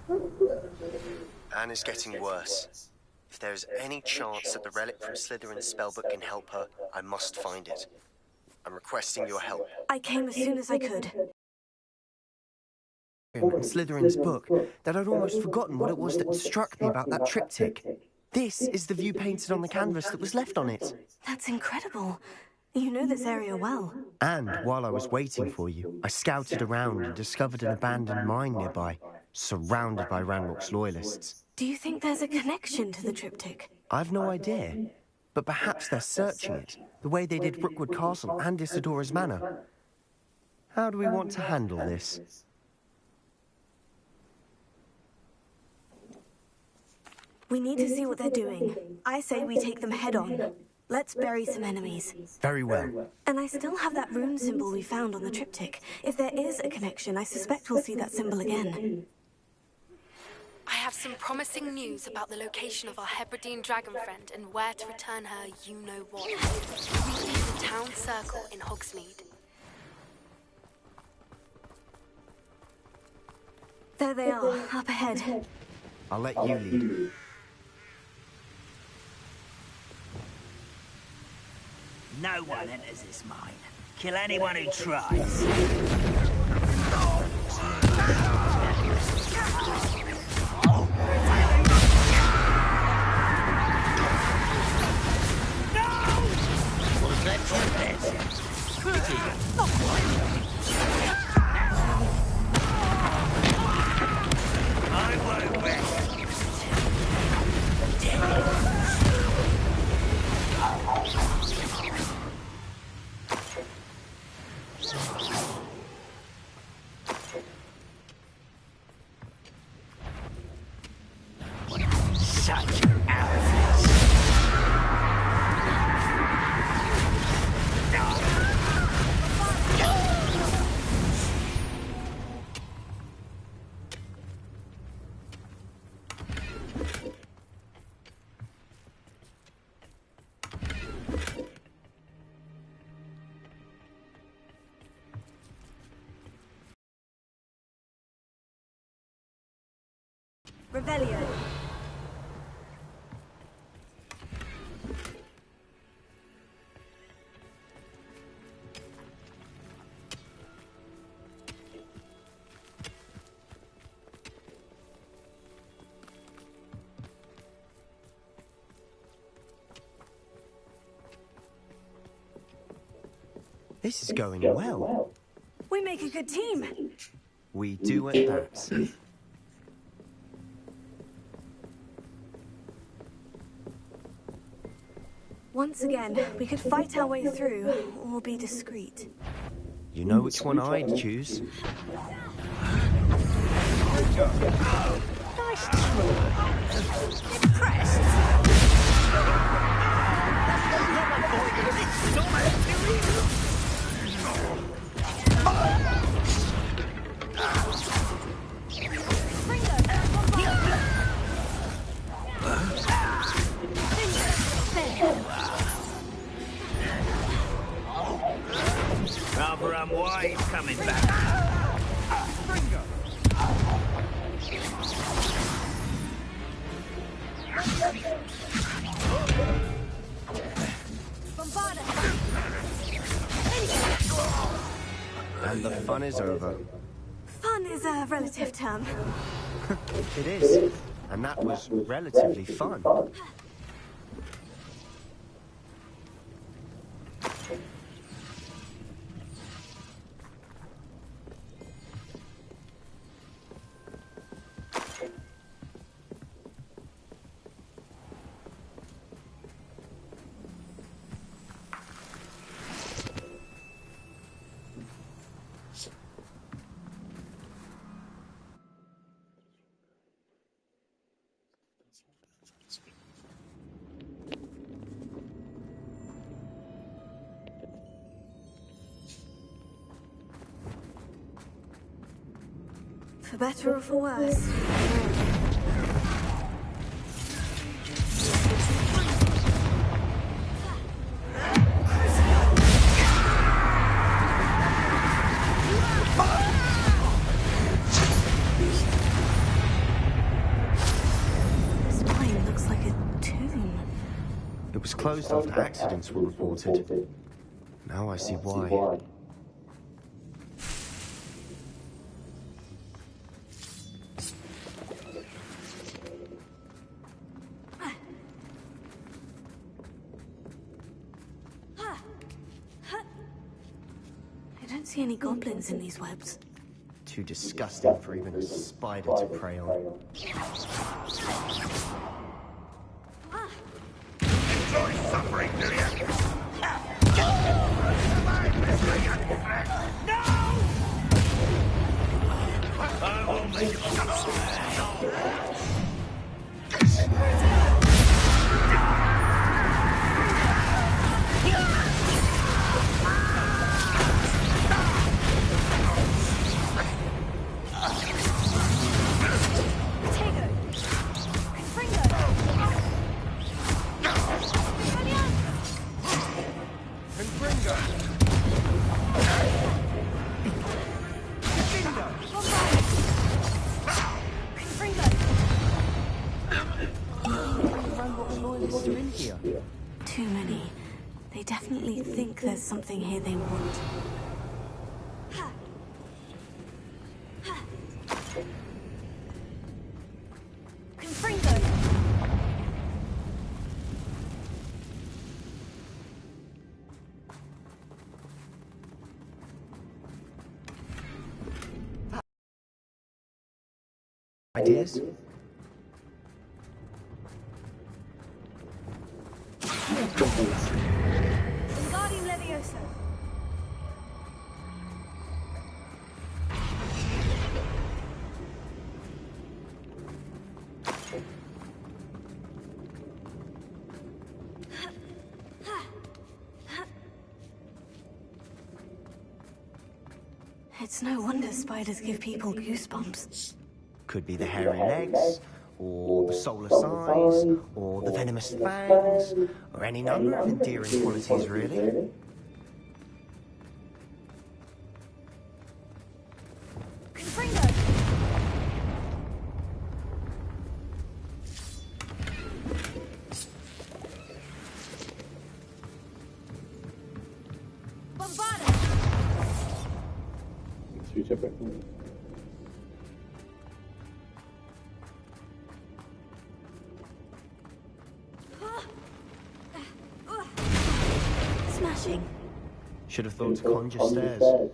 Anne is getting worse. If there is any chance that the relic from Slytherin's spellbook can help her, I must find it. I'm requesting your help. I came as soon as I could. In Slytherin's book, that I'd almost forgotten what it was that struck me about that triptych. This is the view painted on the canvas that was left on it. That's incredible. You know this area well. And while I was waiting for you, I scouted around and discovered an abandoned mine nearby, surrounded by Ranrock's loyalists. Do you think there's a connection to the triptych? I've no idea, but perhaps they're searching it, the way they did Brookwood Castle and Isidora's Manor. How do we want to handle this? We need to see what they're doing. I say we take them head on. Let's bury some enemies. Very well. And I still have that rune symbol we found on the triptych. If there is a connection, I suspect we'll see that symbol again. I have some promising news about the location of our Hebridean dragon friend and where to return her you-know-what. Meet me in the town circle in Hogsmeade. There they are, up ahead. I'll let you lead. No one enters this mine. Kill anyone who tries. I won't rest. Revelio. This is going well. We make a good team. We do at that. Once again, we could fight our way through, or be discreet. You know which one I'd choose. Nice try. Impressed? It's almost too easy. Rather unwise coming back. And the fun is over. Fun is a relative term. It is. And that was relatively fun. For better or for worse. closed after accidents were reported. Now I see why. I don't see any goblins in these webs. Too disgusting for even a spider to prey on. Enjoy suffering, do you? No! I will make it. Too many. They definitely think there's something here they want. Ideas? Wingardium Levioso. It's no wonder spiders give people goosebumps. Could be the hairy legs, or the solar size, or the venomous fangs, or any number of endearing qualities, really. Smashing. Should have thought to conjure stairs.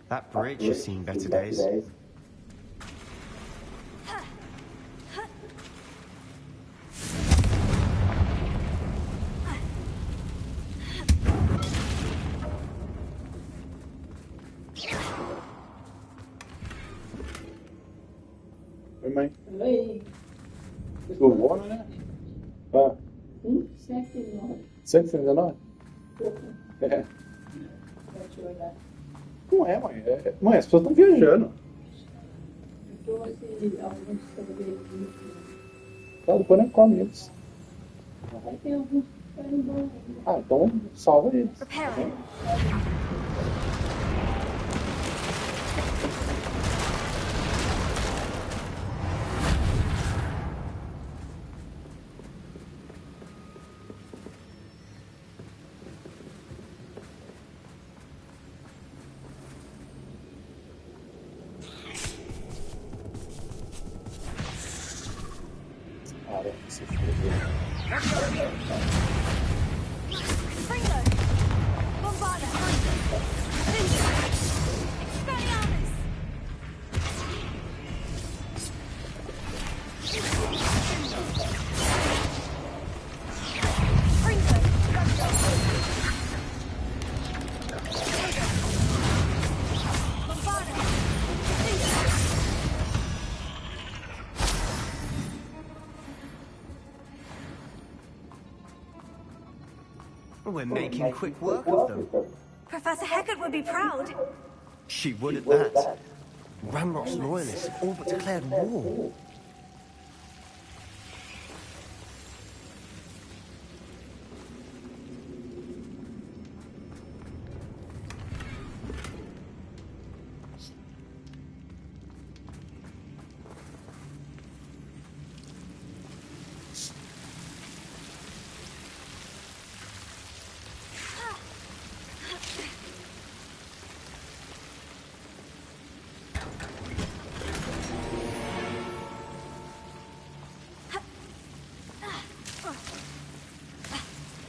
That bridge has seen better days. Oi, mãe. Tu voa, né? Ah. 119. 119? É. Deixa eu olhar. Não é, mãe. Mãe, as pessoas estão viajando. Eu tô assim, alguns saberes. Tá, depois não come eles. Aí tem alguns que querem embora. Ah, então salva eles. Se Bombada! we're making quick work of them. Professor Heckert would be proud. She would at that. Ranrock's loyalists have all but declared war.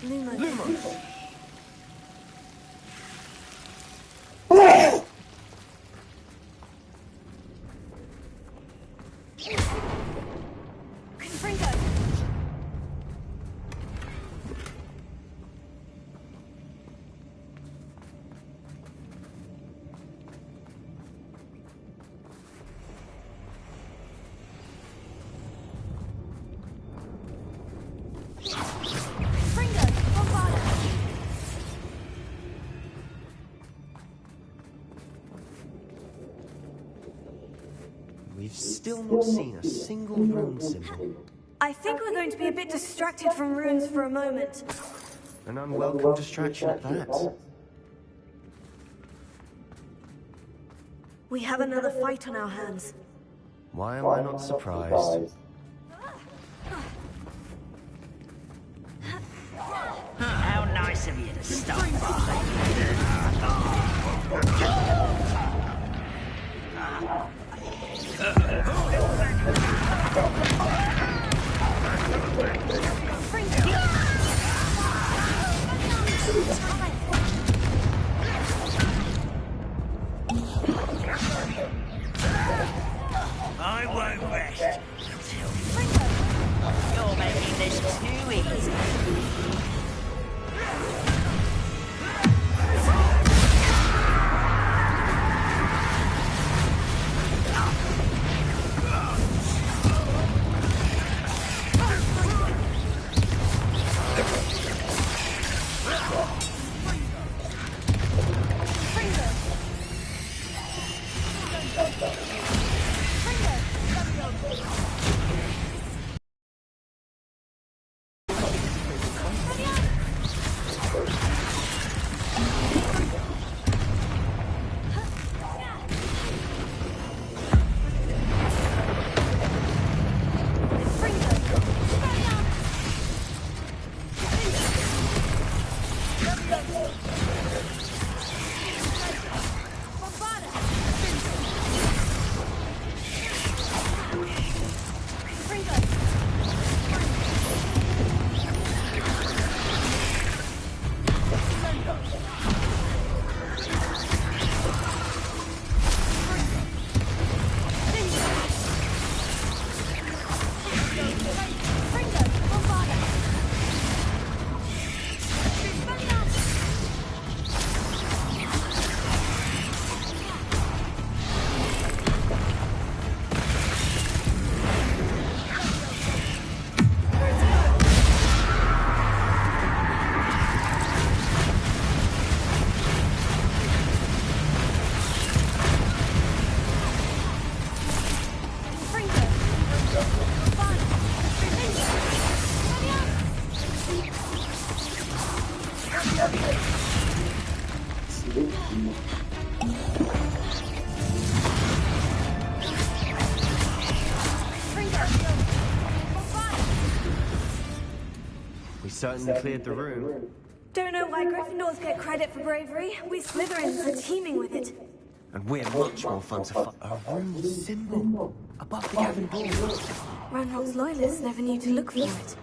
Lumos! We've still not seen a single rune symbol. I think we're going to be a bit distracted from runes for a moment. An unwelcome distraction at that. We have another fight on our hands. Why am I not surprised? How nice of you to stop by. I won't rest until you're making this too easy. We certainly cleared the room. Don't know why Gryffindors get credit for bravery. We Slytherins are teeming with it. And we're much more fun to find. A rune symbol above the cabin door. Ranrock's loyalists never knew to look for it.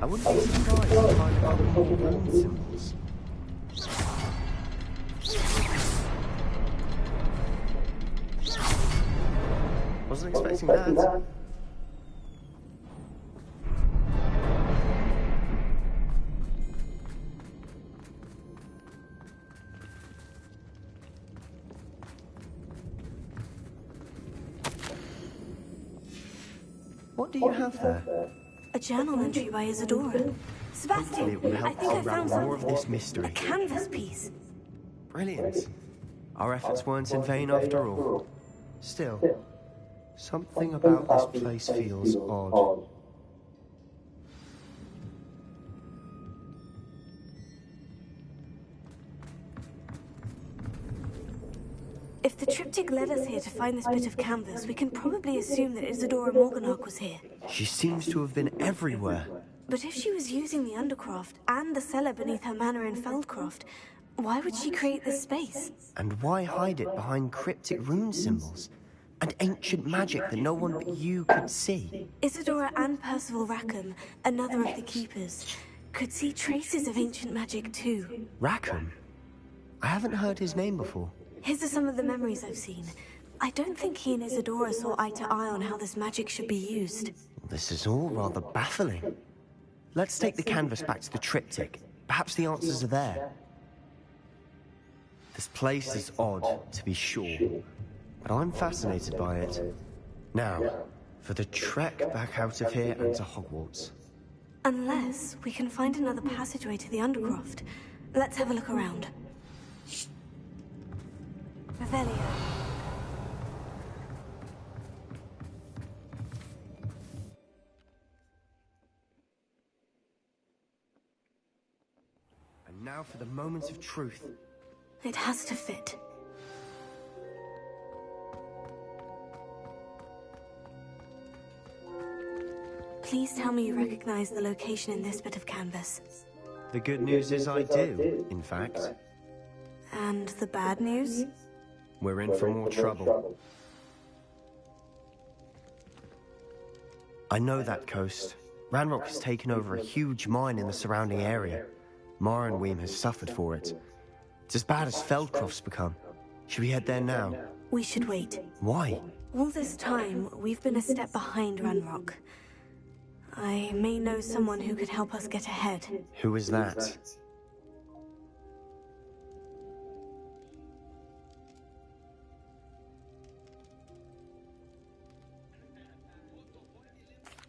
I wouldn't be surprised to find a couple more rune symbols. expecting that. What do you have there? A journal entry by Isadora. Hopefully Sebastian, it will I help think I unravel found more something. of this A mystery. canvas piece. Brilliant. Our efforts weren't in vain after all. Still, something about this place feels odd. If the triptych led us here to find this bit of canvas, we can probably assume that Isadora Morganach was here. She seems to have been everywhere. But if she was using the Undercroft and the cellar beneath her manor in Feldcroft, why would she create this space? And why hide it behind cryptic rune symbols? And ancient magic that no one but you could see? Isadora and Percival Rackham, another of the Keepers, could see traces of ancient magic too. Rackham? I haven't heard his name before. His are some of the memories I've seen. I don't think he and Isadora saw eye to eye on how this magic should be used. This is all rather baffling. Let's take the canvas back to the triptych. Perhaps the answers are there. This place is odd, to be sure, but I'm fascinated by it. Now, for the trek back out of here and to Hogwarts. Unless we can find another passageway to the Undercroft. Let's have a look around. Revelio. And now for the moment of truth. It has to fit. Please tell me you recognize the location in this bit of canvas. The good news is I do, in fact. And the bad news? We're in for more trouble. I know that coast. Ranrock has taken over a huge mine in the surrounding area. Mornweem has suffered for it. It's as bad as Feldcroft's become. Should we head there now? We should wait. Why? All this time, we've been a step behind Ranrock. I may know someone who could help us get ahead. Who is that?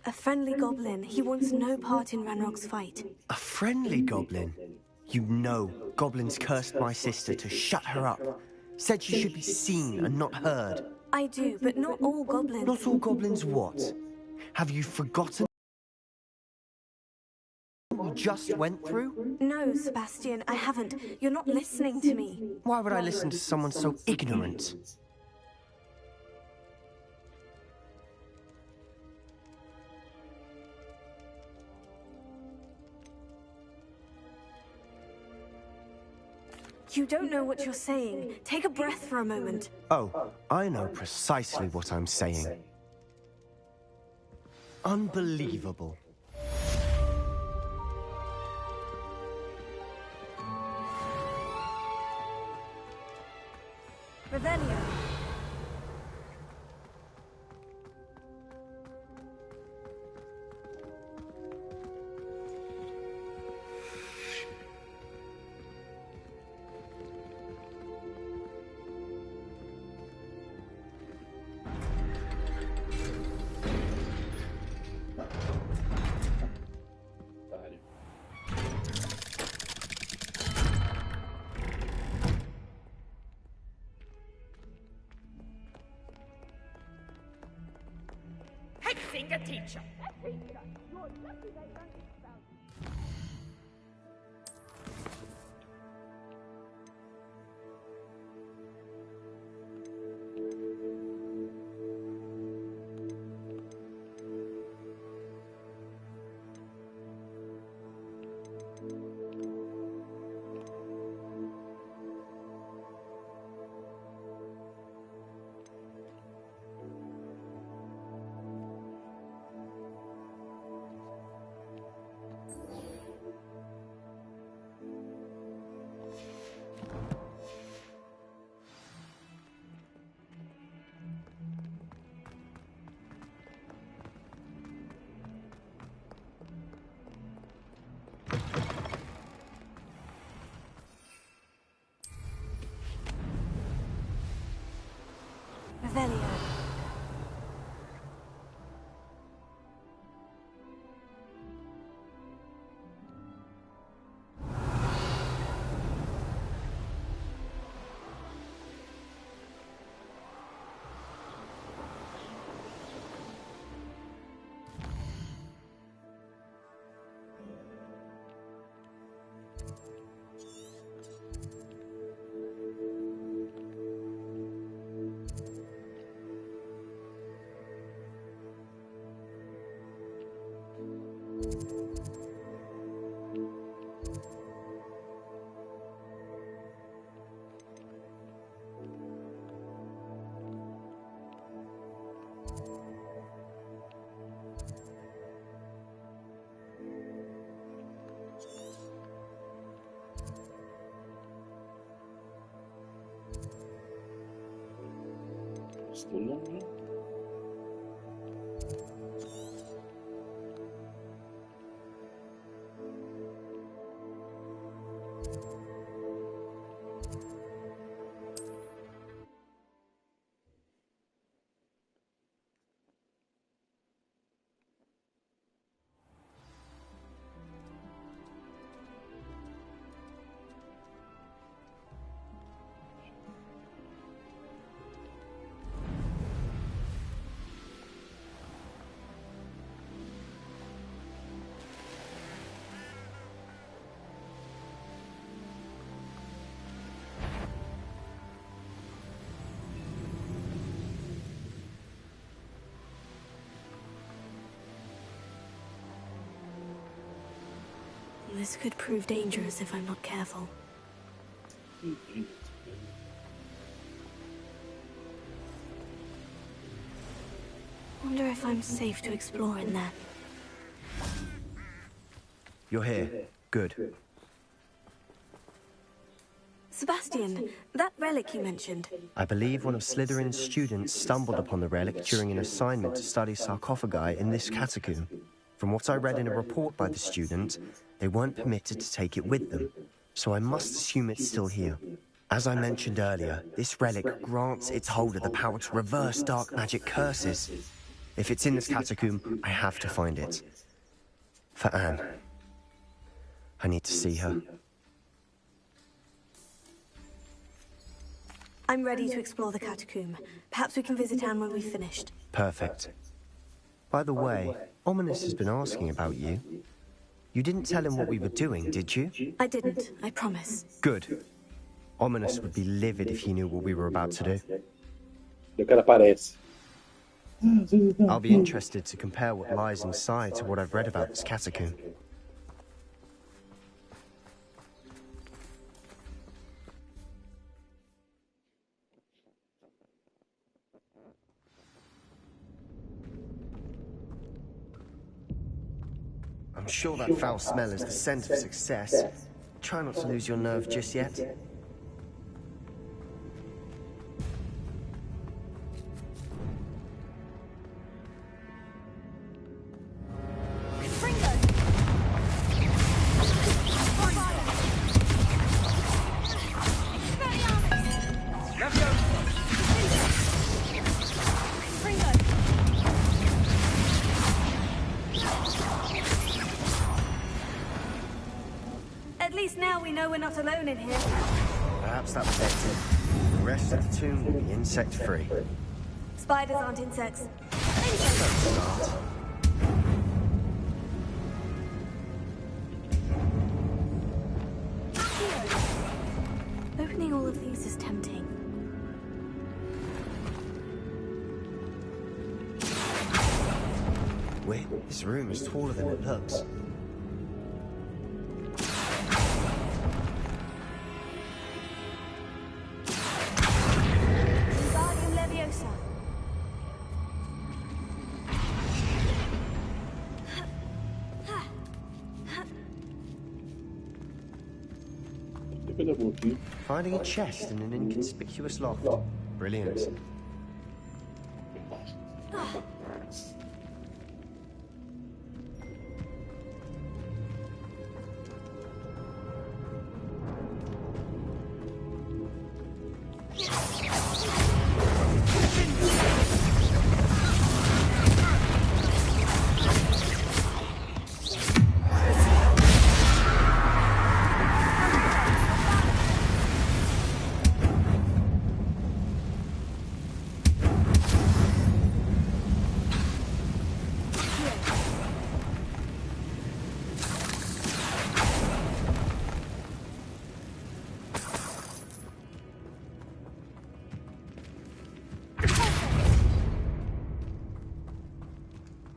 A friendly goblin. He wants no part in Ranrock's fight. A friendly goblin? You know, goblins cursed my sister to shut her up. Said she should be seen and not heard. I do, but not all goblins. Not all goblins what? Have you forgotten what we just went through? No, Sebastian, I haven't. You're not listening to me. Why would I listen to someone so ignorant? You don't know what you're saying. Take a breath for a moment. Oh, I know precisely what I'm saying. Unbelievable. Revelio. Finger teacher. Postulando, né? This could prove dangerous if I'm not careful. Wonder if I'm safe to explore in there. You're here. Good. Sebastian, that relic you mentioned. I believe one of Slytherin's students stumbled upon the relic during an assignment to study sarcophagi in this catacomb. From what I read in a report by the student, they weren't permitted to take it with them, so I must assume it's still here. As I mentioned earlier, this relic grants its holder the power to reverse dark magic curses. If it's in this catacomb, I have to find it. For Anne. I need to see her. I'm ready to explore the catacomb. Perhaps we can visit Anne when we've finished. Perfect. By the way, Ominous has been asking about you. You didn't tell him what we were doing, did you? I didn't, I promise. Good. Ominous would be livid if he knew what we were about to do. O cara aparece. I'll be interested to compare what lies inside to what I've read about this catacomb. I'm sure that foul smell is the scent of success. Try not to lose your nerve just yet. At least now we know we're not alone in here. Perhaps that protects it. The rest of the tomb will be insect-free. Spiders aren't insects. Start. Opening all of these is tempting. Wait, this room is taller than it looks. Wingardium Leviosa. Depois eu vou aqui. Finding a chest in an inconspicuous lock. Brilliant.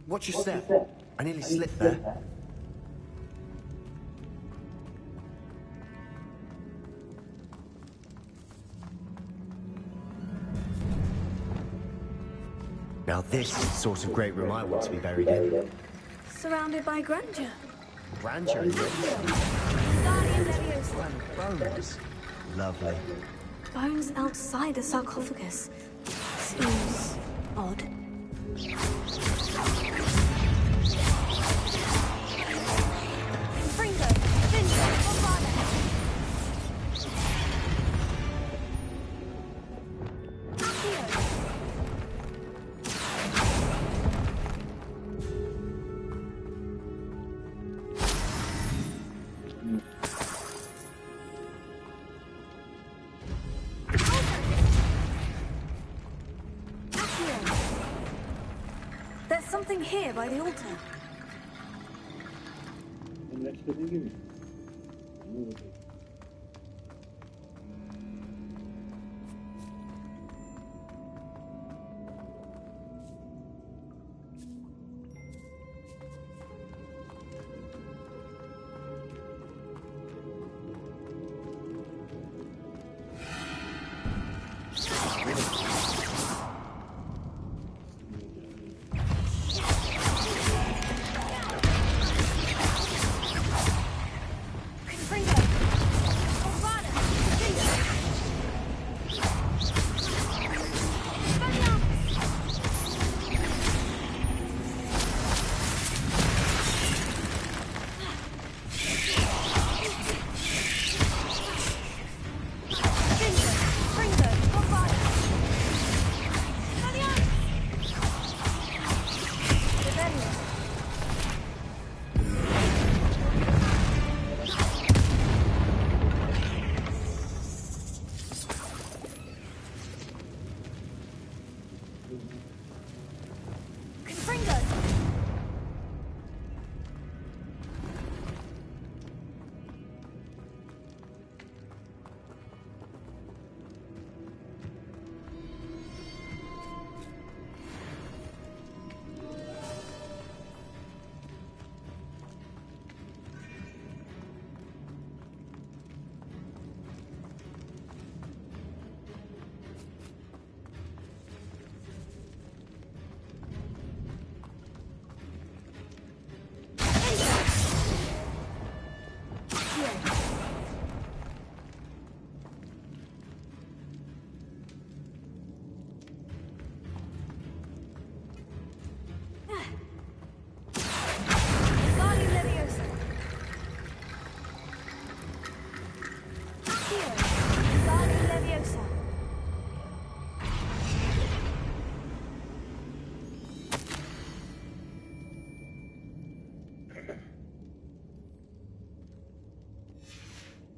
Watch your step. I nearly slipped there. Now this is the sort of great room I want to be buried in. Surrounded by grandeur. Grandeur and Wingardium Leviosa. bones. Lovely. Bones outside a sarcophagus. Seems Odd. Fringo! Fingo! Bombada! There's something here by the altar. Üniversitede gibi. Ne oldu?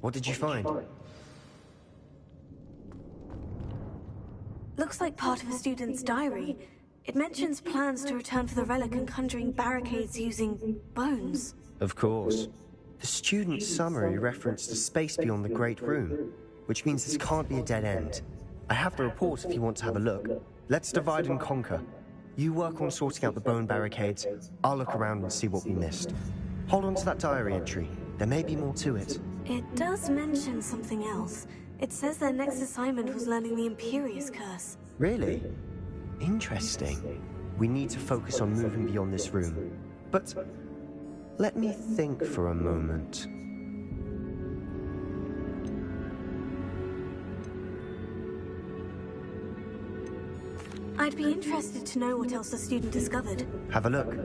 What did you find? Looks like part of a student's diary. It mentions plans to return for the relic and conjuring barricades using bones. Of course. The student's summary referenced a space beyond the Great Room, which means this can't be a dead end. I have the report if you want to have a look. Let's divide and conquer. You work on sorting out the bone barricades. I'll look around and see what we missed. Hold on to that diary entry. There may be more to it. It does mention something else. It says their next assignment was learning the Imperious Curse. Really? Interesting. We need to focus on moving beyond this room. But let me think for a moment. I'd be interested to know what else the student discovered. Have a look.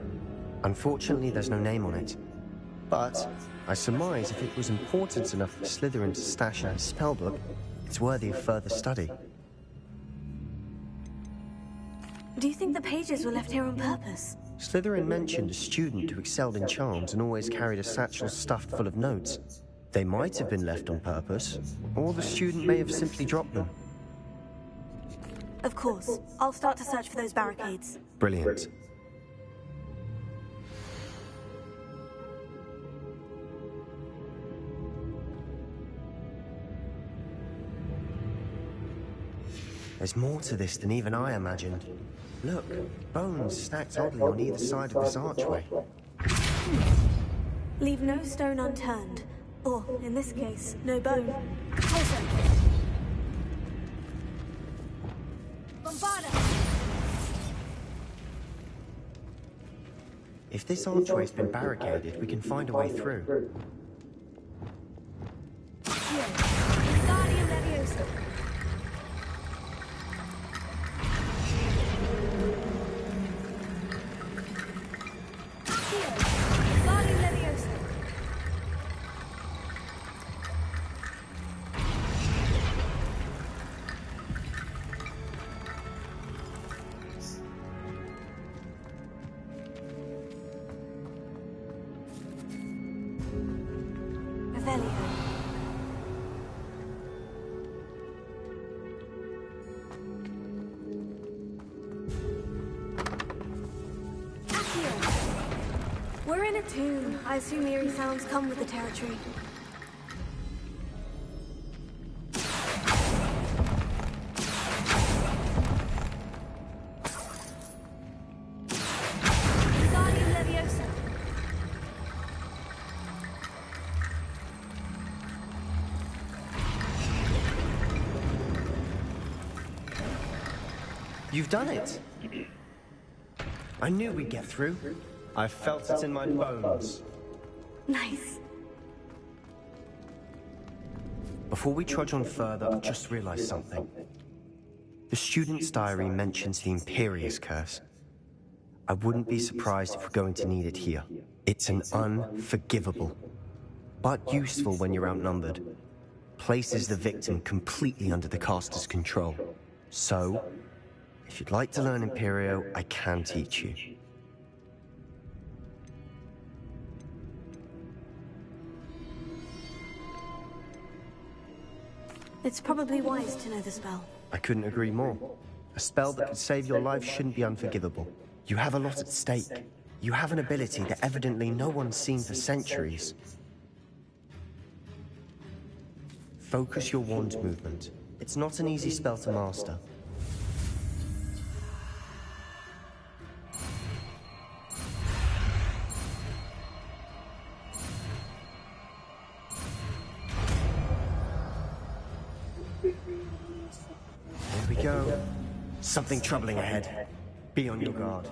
Unfortunately, there's no name on it. But I surmise if it was important enough for Slytherin to stash a spellbook, it's worthy of further study. Do you think the pages were left here on purpose? Slytherin mentioned a student who excelled in charms and always carried a satchel stuffed full of notes. They might have been left on purpose, or the student may have simply dropped them. Of course. I'll start to search for those barricades. Brilliant. There's more to this than even I imagined. Look, bones stacked oddly on either side of this archway. Leave no stone unturned. Or, in this case, no bone. Also. Bombada! If this archway's been barricaded, we can find a way through. Revelio. We're in a tomb. I assume eerie sounds come with the territory. Guardian Leviosa. You've done it! I knew we'd get through. I felt it in my bones. Nice. Before we trudge on further, I just realized something. The student's diary mentions the Imperious Curse. I wouldn't be surprised if we're going to need it here. It's an unforgivable, but useful when you're outnumbered. Places the victim completely under the caster's control. So, if you'd like to learn Imperio, I can teach you. It's probably wise to know the spell. I couldn't agree more. A spell that could save your life shouldn't be unforgivable. You have a lot at stake. You have an ability that evidently no one's seen for centuries. Focus your wand movement. It's not an easy spell to master. Here we go. Something troubling ahead. Be on your guard.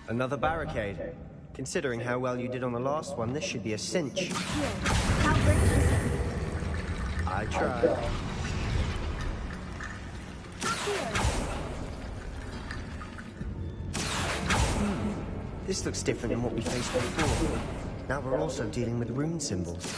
Another barricade. Considering how well you did on the last one, this should be a cinch. How great is it? I tried. This looks different than what we faced before. Now we're also dealing with rune symbols.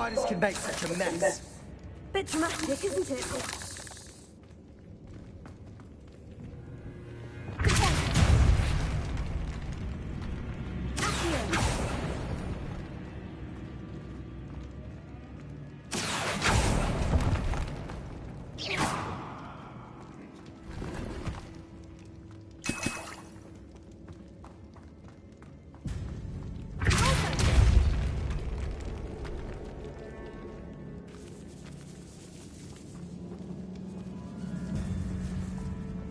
spiders can make such a mess. Bit dramatic, isn't it?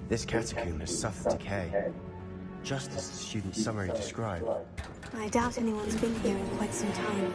This catacomb has suffered decay, just as the student's summary described. I doubt anyone's been here in quite some time.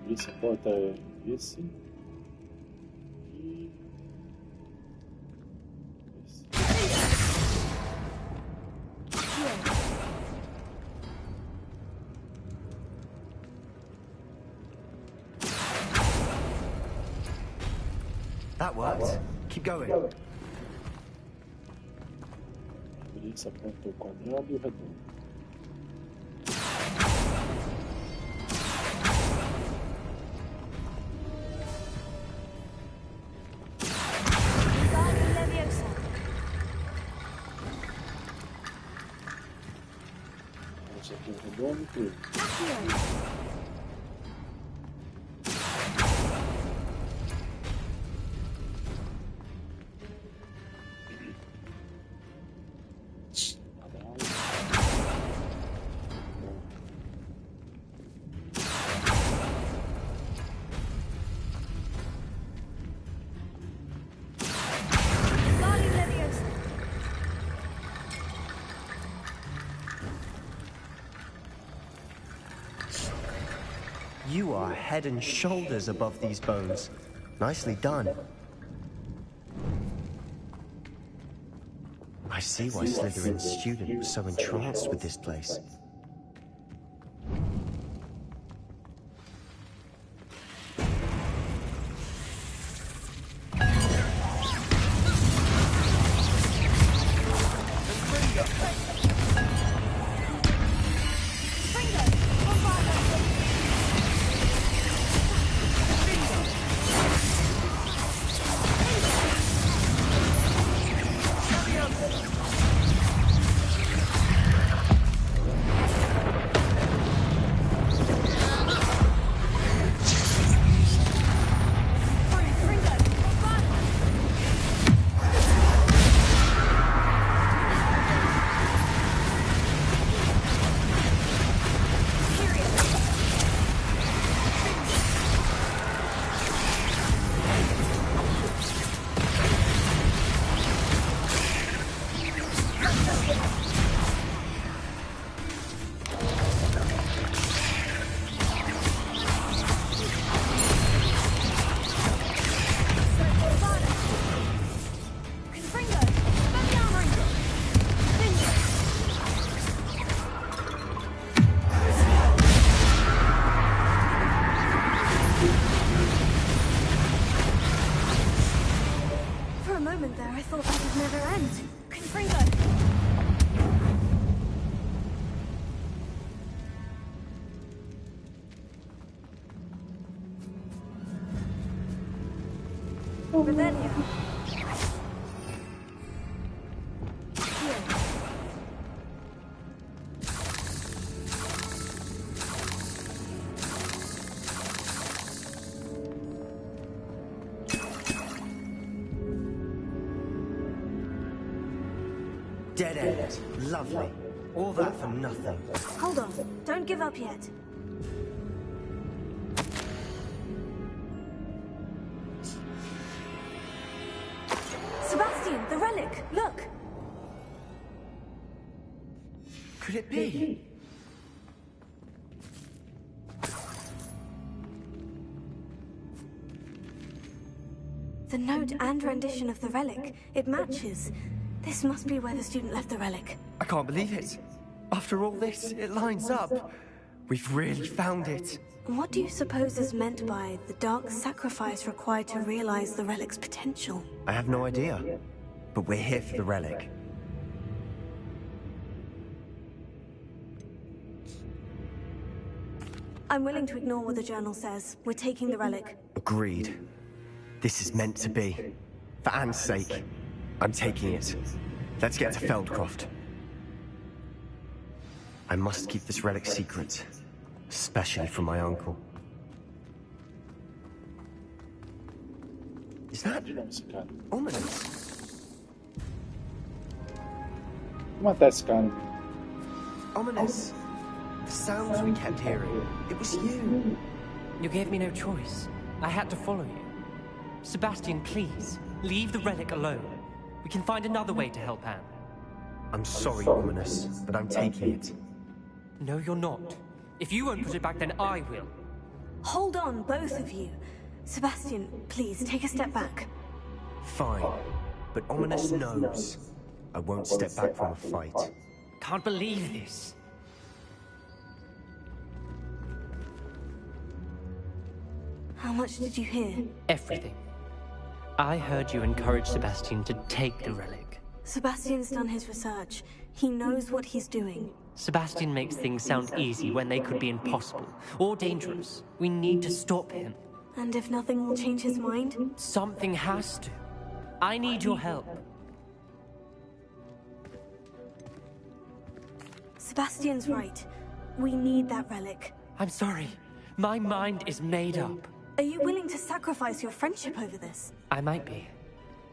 Essa porta é esse. E esse. That worked. Keep going. Abrir essa porta ao quadrado e o redondo. Esse aqui é o redondo e tudo. You are head and shoulders above these bones. Nicely done. I see why Slytherin's student was so entranced with this place. dead end. Lovely. All that for nothing. Hold on. Don't give up yet. Sebastian, the relic! Look! Could it be? The note and rendition of the relic. It matches. This must be where the student left the relic. I can't believe it. After all this, it lines up. We've really found it. What do you suppose is meant by the dark sacrifice required to realize the relic's potential? I have no idea. But we're here for the relic. I'm willing to ignore what the journal says. We're taking the relic. Agreed. This is meant to be. For Anne's sake, I'm taking it. Let's get to Feldcroft. I must keep this relic secret, especially from my uncle. Is that ominous? Uma testa, cara. Ominous. The sounds we kept hearing. It was you. You gave me no choice. I had to follow you. Sebastian, please, leave the relic alone. We can find another way to help Anne. I'm sorry, Ominous, but I'm taking it. No, you're not. If you won't put it back, then I will. Hold on, both of you. Sebastian, please, take a step back. Fine, but Ominous knows I won't step back from a fight. Can't believe this. How much did you hear? Everything. I heard you encourage Sebastian to take the relic. Sebastian's done his research. He knows what he's doing. Sebastian makes things sound easy when they could be impossible or dangerous. We need to stop him. And if nothing will change his mind? Something has to. I need your help. Sebastian's right. We need that relic. I'm sorry. My mind is made up. Are you willing to sacrifice your friendship over this? I might be.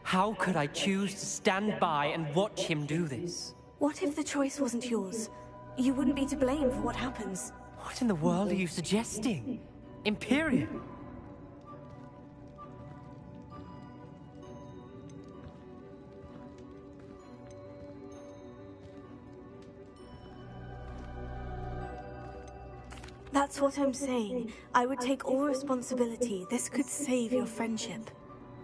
How could I choose to stand by and watch him do this? What if the choice wasn't yours? You wouldn't be to blame for what happens. What in the world are you suggesting? Imperium? That's what I'm saying. I would take all responsibility. This could save your friendship.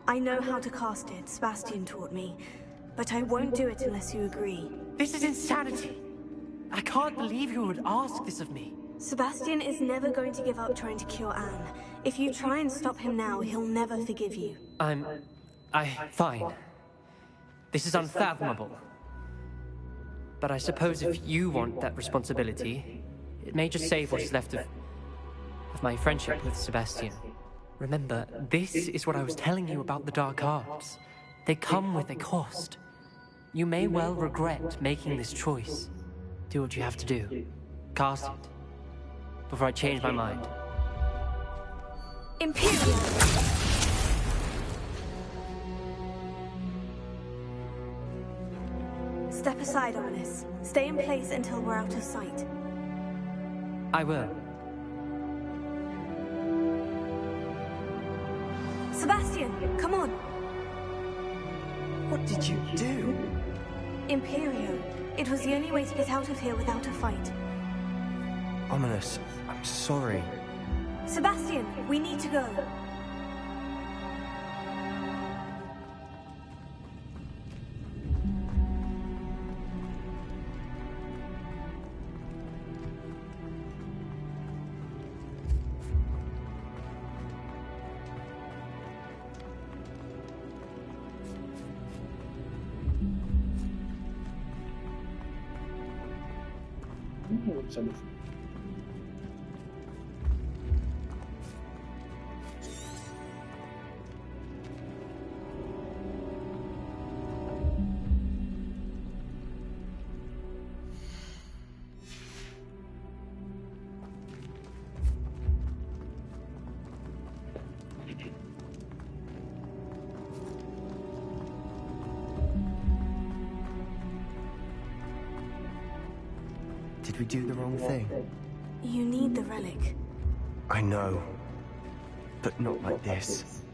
I know how to cast it, Sebastian taught me. But I won't do it unless you agree. This is insanity! I can't believe you would ask this of me. Sebastian is never going to give up trying to cure Anne. If you try and stop him now, he'll never forgive you. Fine. This is unfathomable. But I suppose if you want that responsibility, it may just save what's left of my friendship with Sebastian. Remember, this is what I was telling you about the dark arts. They come with a cost. You may well regret making this choice. Do what you have to do. Cast it. Before I change my mind. Imperium! Step aside, Ominous. Stay in place until we're out of sight. I will. Sebastian, come on! What did you do? Imperio. It was the only way to get out of here without a fight. Ominous, I'm sorry. Sebastian, we need to go. Salut. Did we do the wrong thing? You need the relic. I know. But not like this.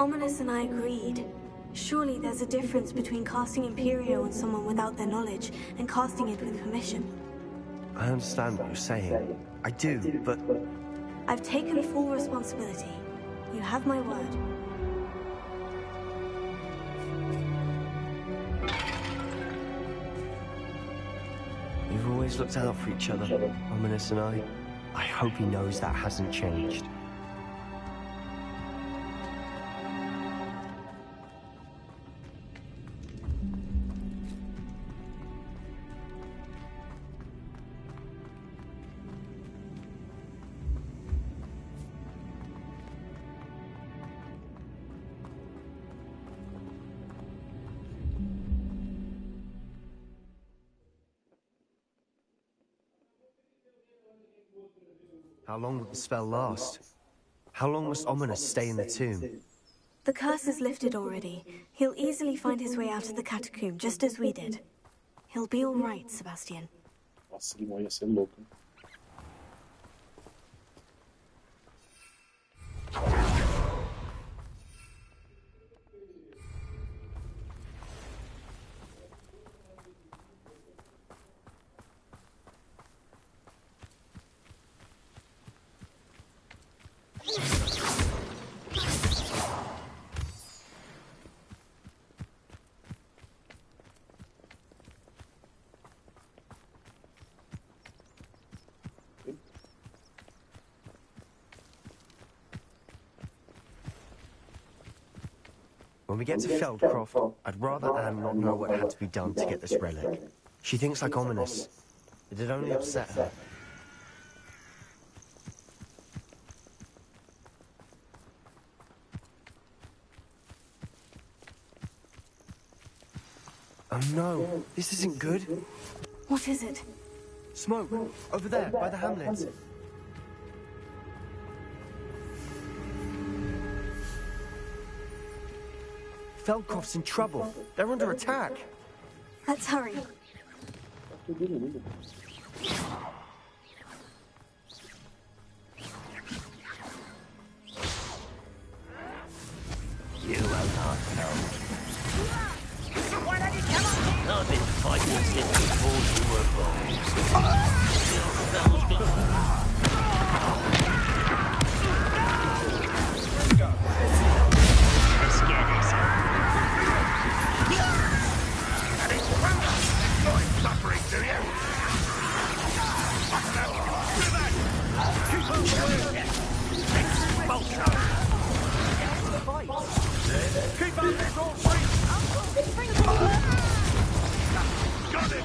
Ominous and I agreed. Surely there's a difference between casting Imperio on someone without their knowledge and casting it with permission. I understand what you're saying. I do, but... I've taken full responsibility. You have my word. You've always looked out for each other, Ominous and I. I hope he knows that hasn't changed. How long will the spell last? How long must Ominous stay in the tomb? The curse is lifted already. He'll easily find his way out of the catacomb, just as we did. He'll be all right, Sebastian. Nossa, ele ia ser louco. When we get to Feldcroft, I'd rather Anne not know what had to be done to get this relic. She thinks like Ominous. It'd only upset her. Oh no, this isn't good. What is it? Smoke, over there, by the hamlet. Feldcroft's in trouble. They're under attack. Let's hurry. You will not know. I've been fighting since before you were born. Let's get this. Enjoy suffering, do you? Keep on going! Keep on this all free! Got it!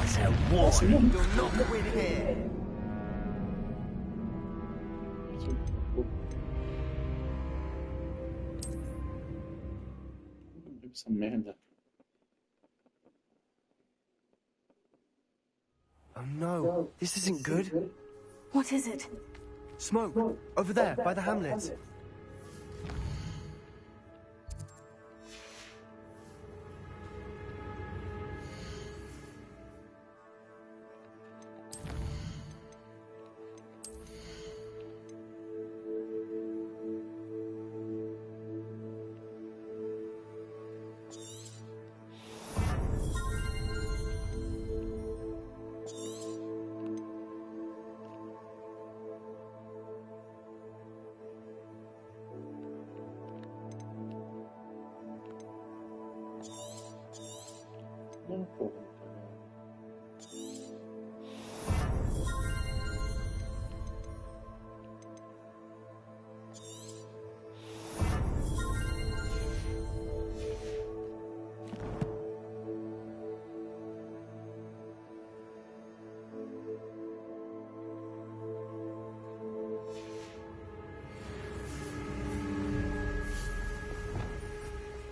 It's a war. You're not win here. Essa merda. Oh no, this isn't good. What is it? Smoke, over there, by the hamlet. Não, porra.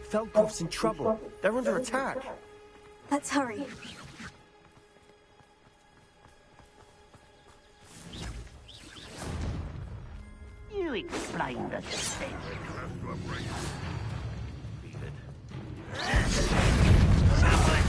Feldcroft's in trouble. They're under attack. Let's hurry. You explain the thing. Someone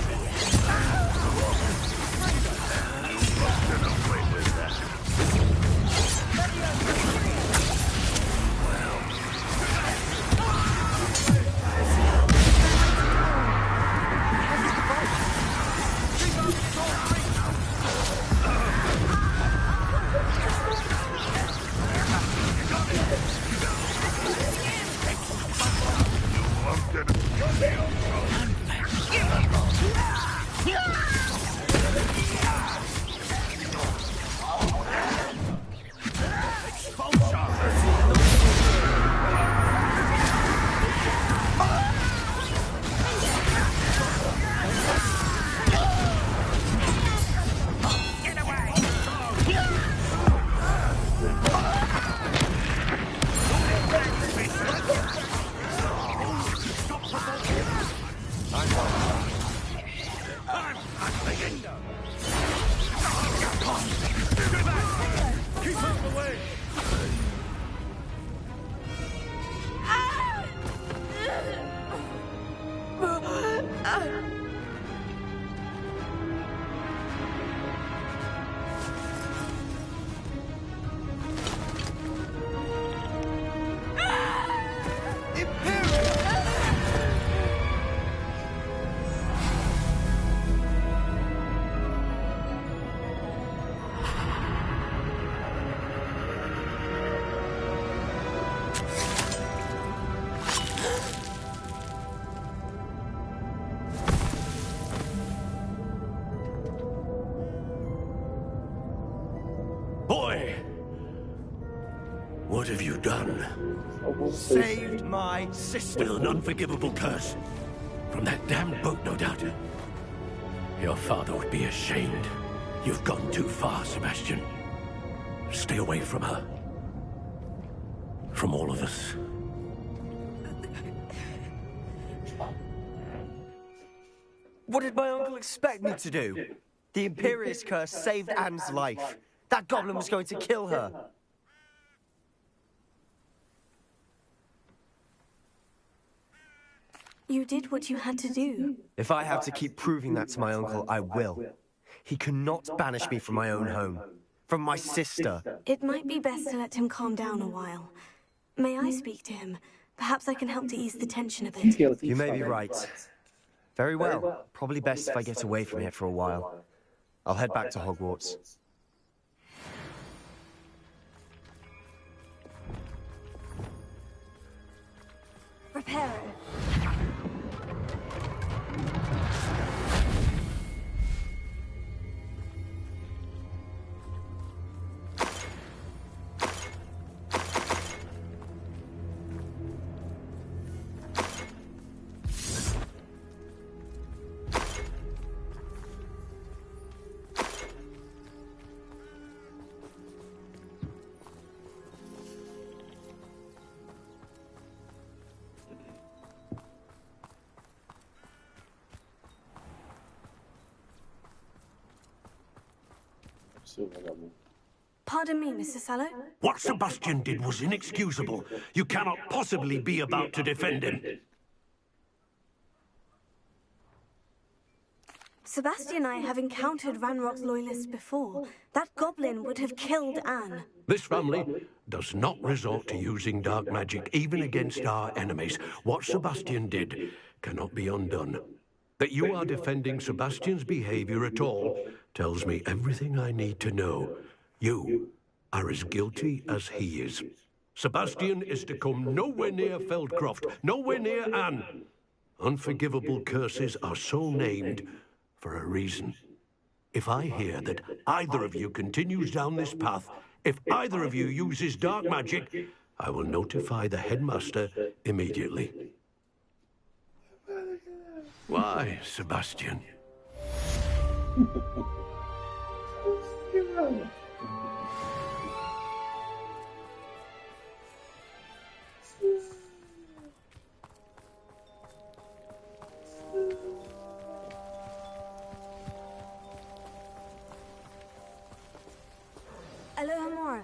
Boy! What have you done? Saved my sister. With an unforgivable curse. From that damned book, no doubt. Your father would be ashamed. You've gone too far, Sebastian. Stay away from her. From all of us. What did my uncle expect me to do? The Imperious curse saved Anne's life. That goblin was going to kill her. You did what you had to do. If I have to keep proving that to my uncle, I will. He cannot banish me from my own home. From my sister. It might be best to let him calm down a while. May I speak to him? Perhaps I can help to ease the tension a bit. You may be right. Very well. Probably best if I get away from here for a while. I'll head back to Hogwarts. Reparo. Pardon me, Mr. Sallow? What Sebastian did was inexcusable. You cannot possibly be about to defend him. Sebastian and I have encountered Ranrock's loyalists before. That goblin would have killed Anne. This family does not resort to using dark magic, even against our enemies. What Sebastian did cannot be undone. That you are defending Sebastian's behavior at all tells me everything I need to know. You are as guilty as he is. Sebastian is to come nowhere near Feldcroft, nowhere near Anne. Unforgivable curses are so named for a reason. If I hear that either of you continues down this path, if either of you uses dark magic, I will notify the headmaster immediately. Why, Sebastian? Alohomora.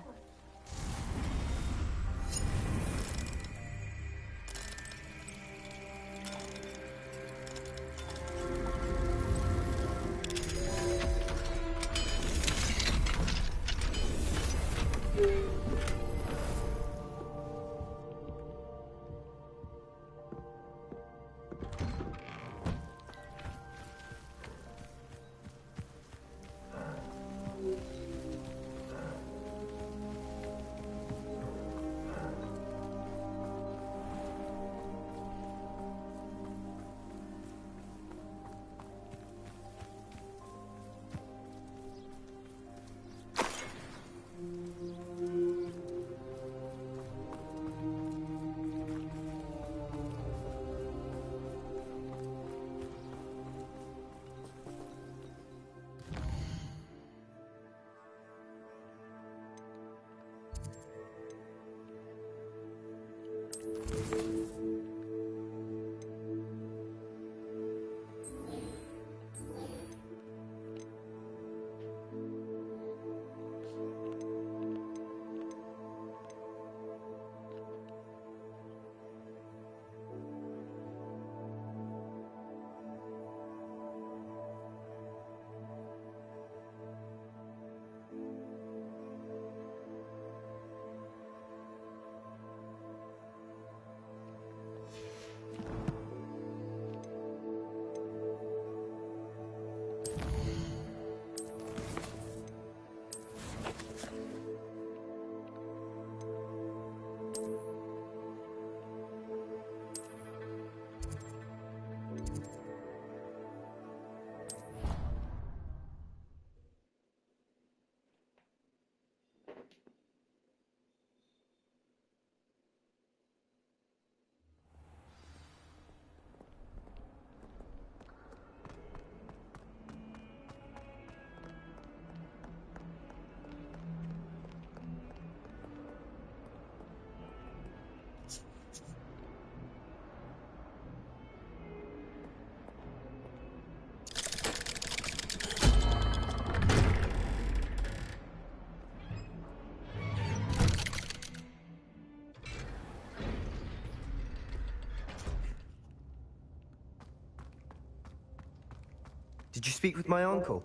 Did you speak with my uncle?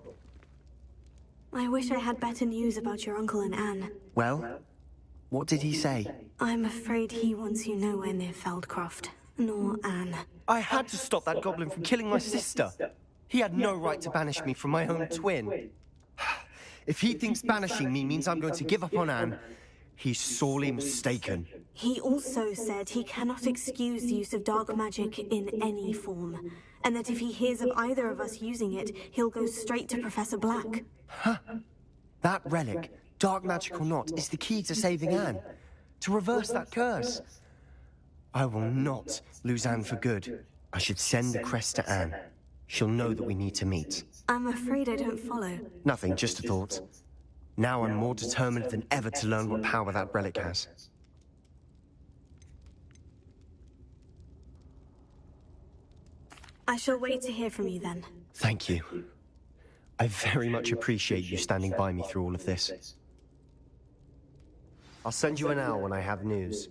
I wish I had better news about your uncle and Anne. Well, what did he say? I'm afraid he wants you nowhere near Feldcroft, nor Anne. I had to stop that goblin from killing my sister. He had no right to banish me from my own twin. If he thinks banishing me means I'm going to give up on Anne, he's sorely mistaken. He also said he cannot excuse the use of dark magic in any form, and that if he hears of either of us using it, he'll go straight to Professor Black. Huh? That relic, dark magic or not, is the key to saving Anne. To reverse that curse. I will not lose Anne for good. I should send the crest to Anne. She'll know that we need to meet. I'm afraid I don't follow. Nothing, just a thought. Now I'm more determined than ever to learn what power that relic has. I shall wait to hear from you then. Thank you. I very much appreciate you standing by me through all of this. I'll send you an owl when I have news.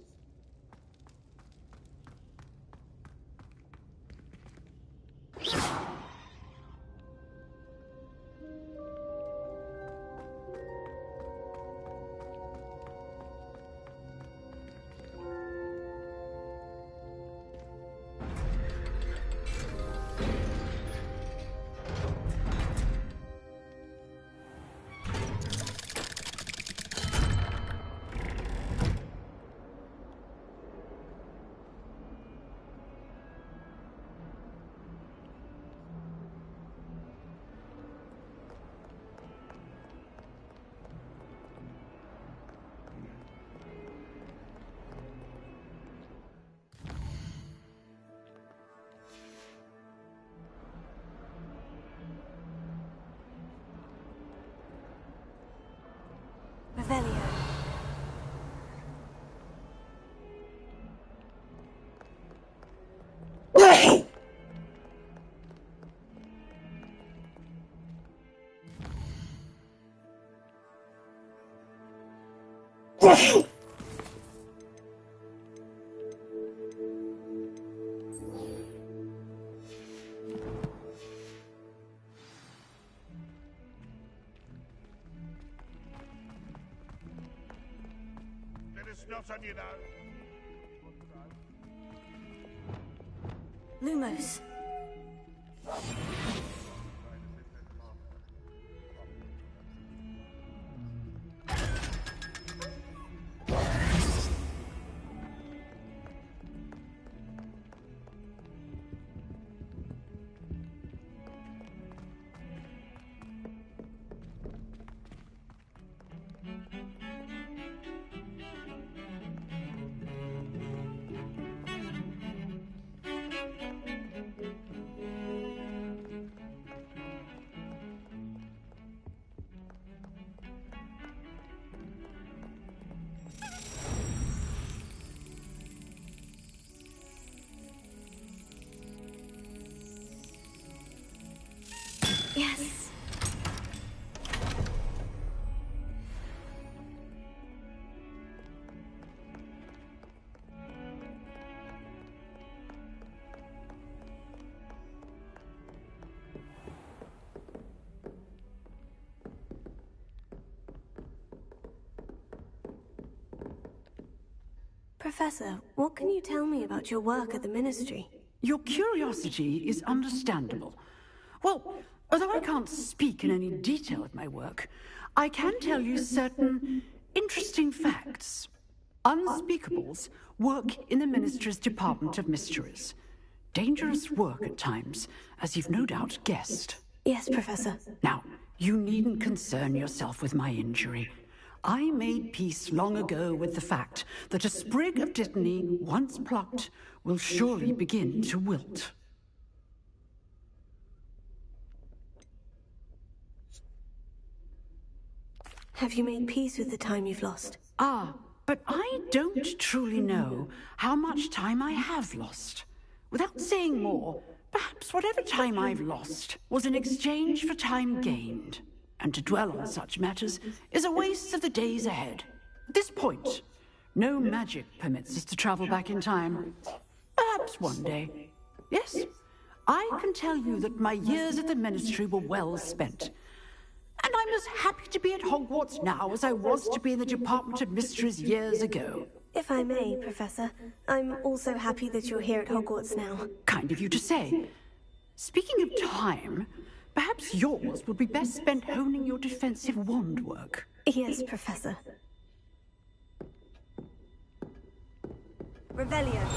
Revelio. Not on you now. Lumos. Yes. Professor, what can you tell me about your work at the Ministry? Your curiosity is understandable. Well, although I can't speak in any detail of my work, I can tell you certain interesting facts. Unspeakables work in the Ministry's Department of Mysteries. Dangerous work at times, as you've no doubt guessed. Yes, Professor. Now, you needn't concern yourself with my injury. I made peace long ago with the fact that a sprig of dittany, once plucked, will surely begin to wilt. Have you made peace with the time you've lost? Ah, but I don't truly know how much time I have lost. Without saying more, perhaps whatever time I've lost was in exchange for time gained. And to dwell on such matters is a waste of the days ahead. At this point, no magic permits us to travel back in time. Perhaps one day. Yes, I can tell you that my years at the Ministry were well spent. And I'm as happy to be at Hogwarts now as I was to be in the Department of Mysteries years ago. If I may, Professor, I'm also happy that you're here at Hogwarts now. Kind of you to say. Speaking of time, perhaps yours would be best spent honing your defensive wand work. Yes, Professor. Revelio.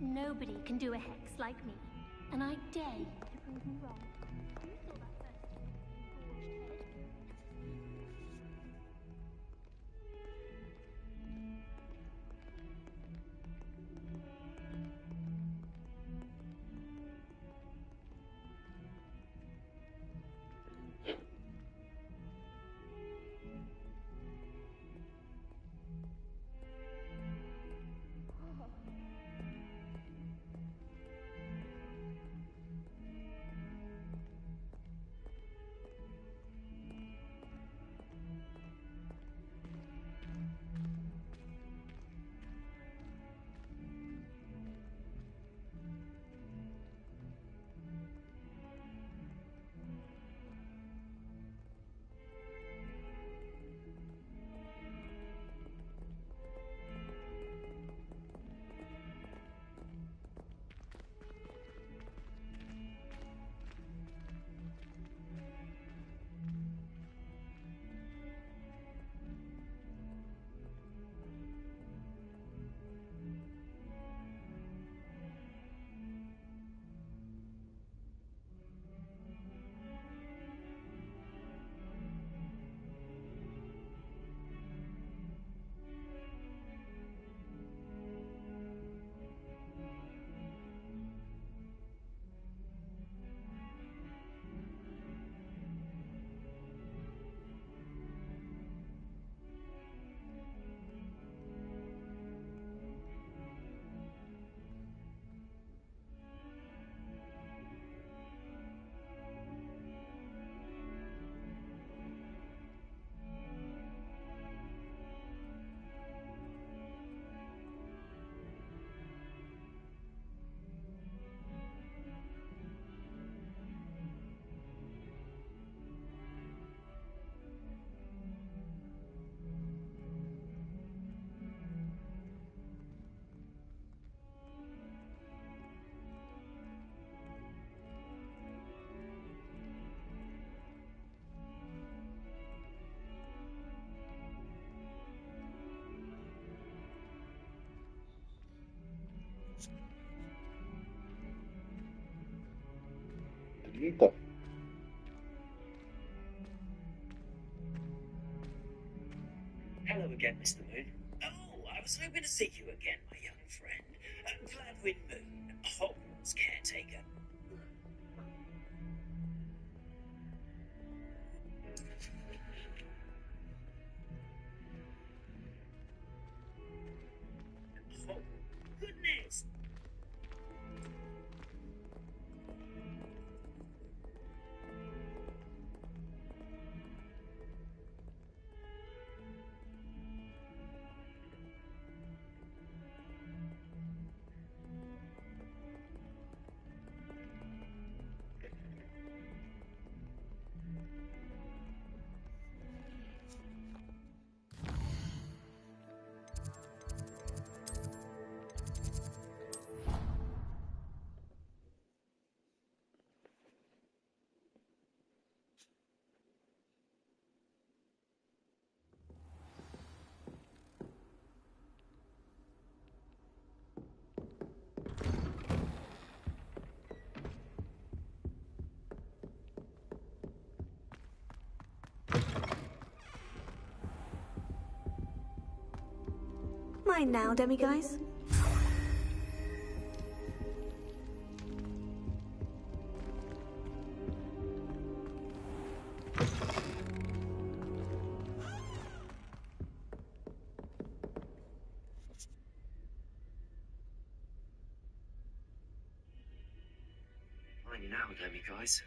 Nobody can do a hex like me, and I dare you to prove me wrong. You saw that first gorged head. Eita. Hello again, Mr. Moon. Oh, I was hoping to see you again, my young friend. Gladwin Moon, Hogwarts caretaker. Oh, goodness! Mine now, demi-guys. Mine now, demi-guys.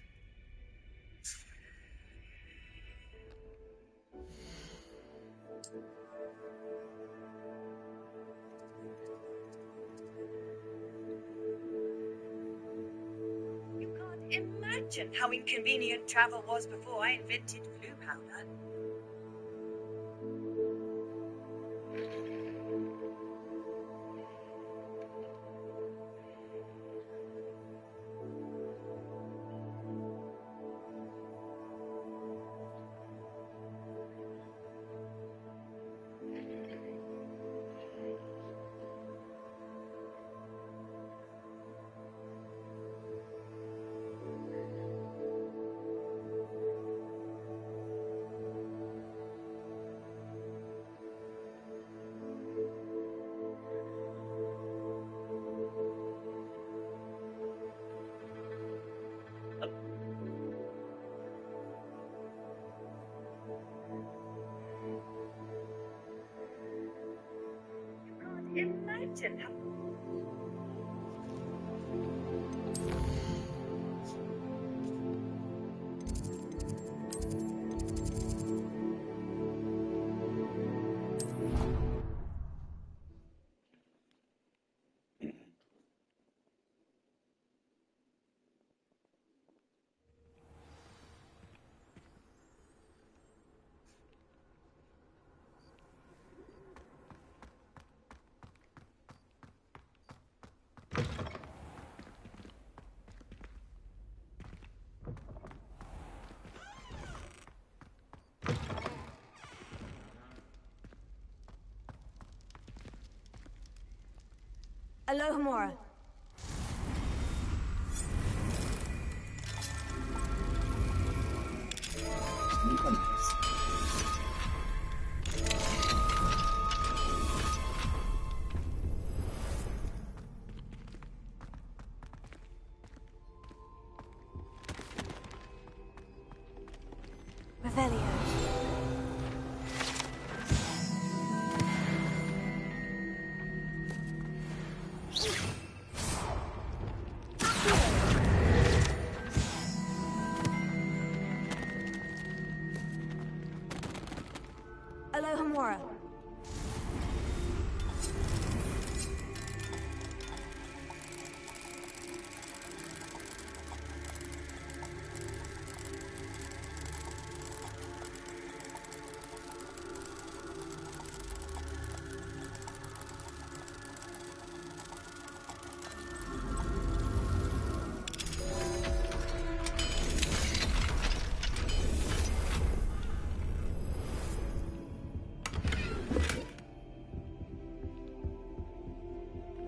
Imagine how inconvenient travel was before I invented blue powder. Imagine how... Alohomora. Revelio. Alohomora.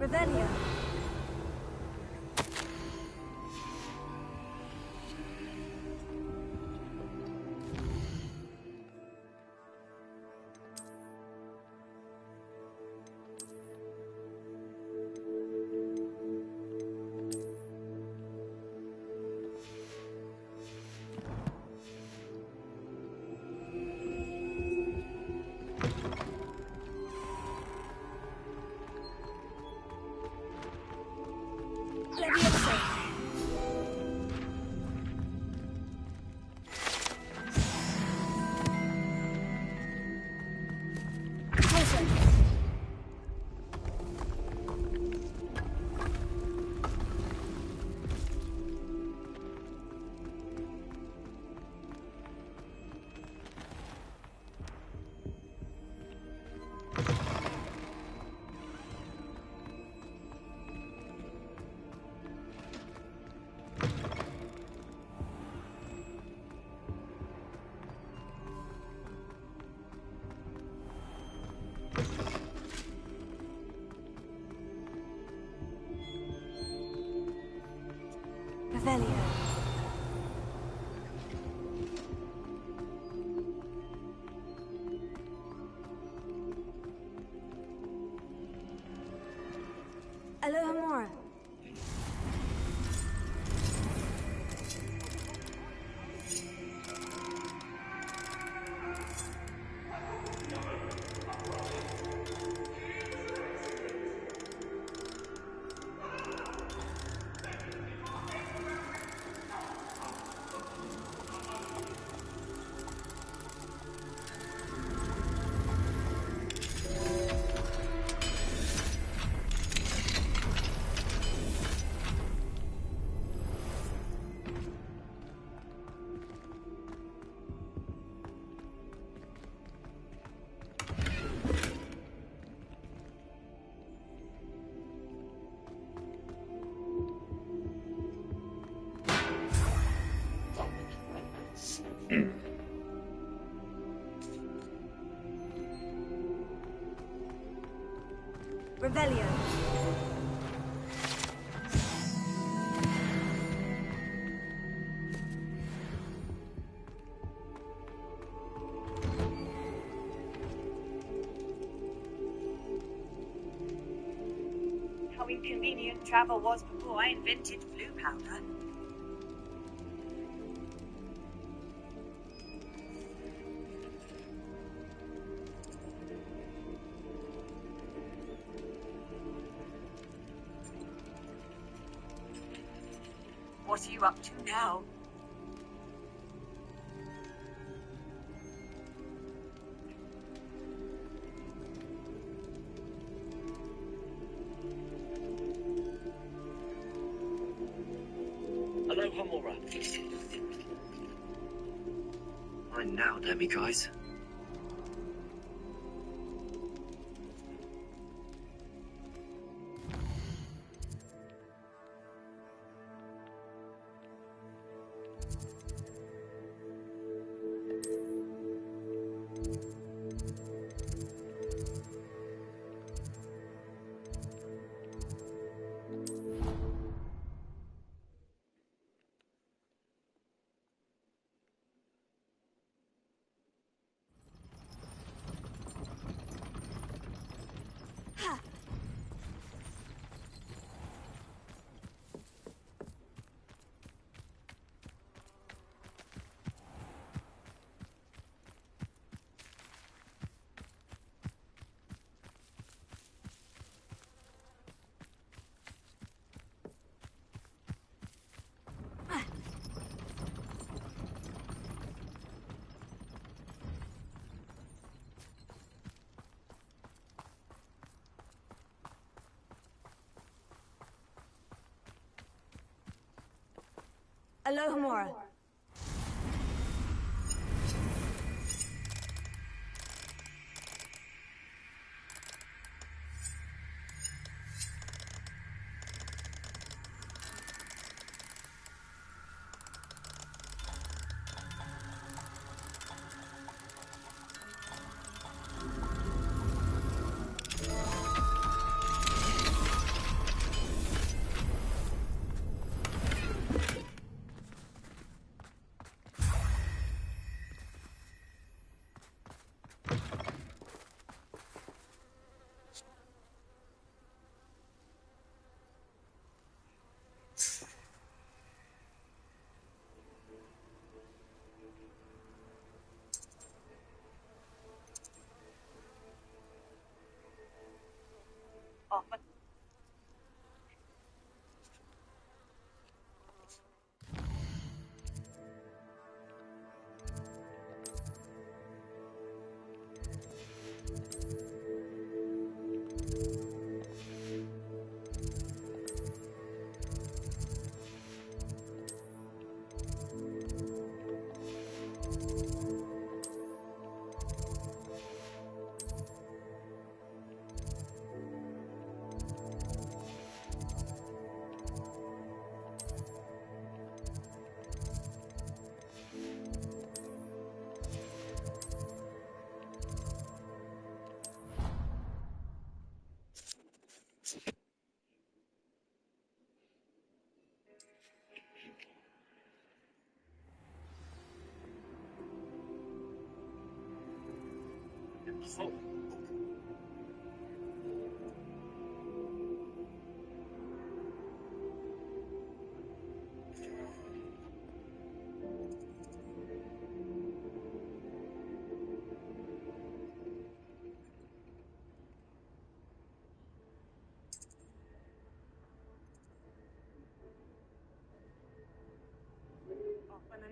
Revelio. Revelio. Alohomora. Revelio. How inconvenient travel was before I invented blue powder. What are you up to now? Alohomora. Fine now, Demi guys. Alohomora. Oh, but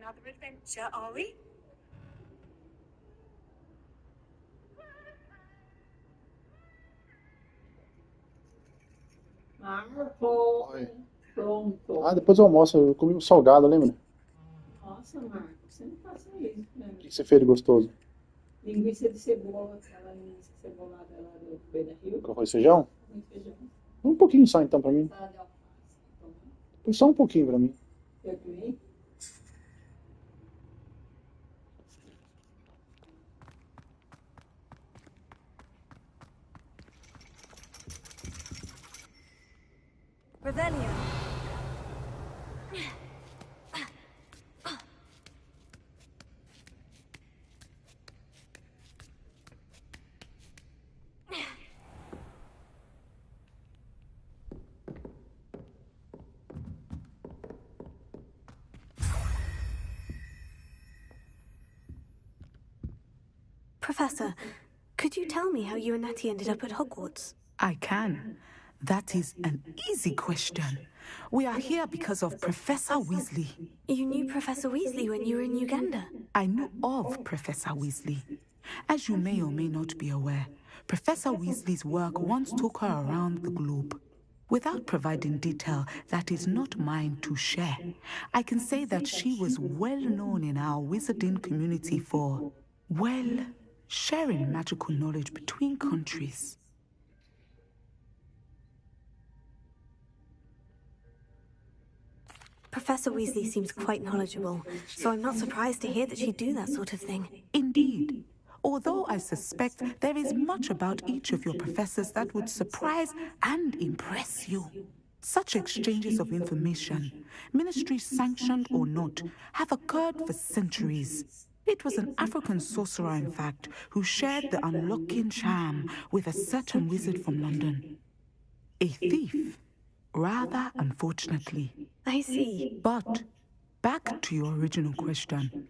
another adventure, are we? Marco, Oi. pronto. Ah, depois eu almoço. Eu comi um salgado, lembra? Nossa, Marco, você não faça isso, né? O que você fez de gostoso? Linguiça de cebola, aquela linguiça cebolada lá do Beira Rio. Com arroz e feijão? Muito feijão. Um pouquinho só então pra mim. Salada de alface. Então, Põe só um pouquinho pra mim. eu comi. Revelio. Professor, could you tell me how you and Natty ended up at Hogwarts? I can. That is an easy question. We are here because of Professor Weasley. You knew Professor Weasley when you were in Uganda? I knew of Professor Weasley. As you may or may not be aware, Professor Weasley's work once took her around the globe. Without providing detail that is not mine to share, I can say that she was well known in our wizarding community for, well, sharing magical knowledge between countries. Professor Weasley seems quite knowledgeable, so I'm not surprised to hear that she'd do that sort of thing. Indeed. Although I suspect there is much about each of your professors that would surprise and impress you. Such exchanges of information, ministry sanctioned or not, have occurred for centuries. It was an African sorcerer, in fact, who shared the unlocking charm with a certain wizard from London. A thief, rather unfortunately. I see. But back to your original question.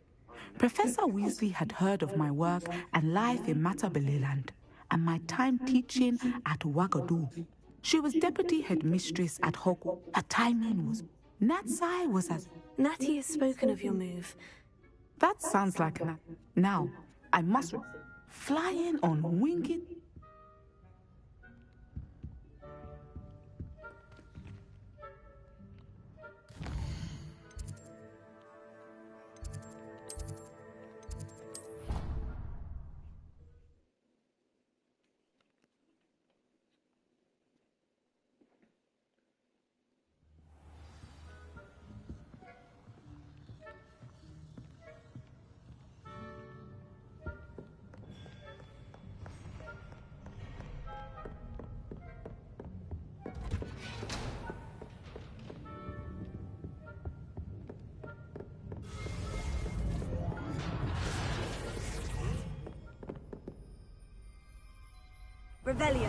Professor Weasley had heard of my work and life in Matabeleland and my time teaching at Wagadu. She was deputy headmistress at Hogwarts. Her timing was... Natsai was as... Natty has spoken of your move. That sounds like an... Now, I must... Flying on winged... Revelio.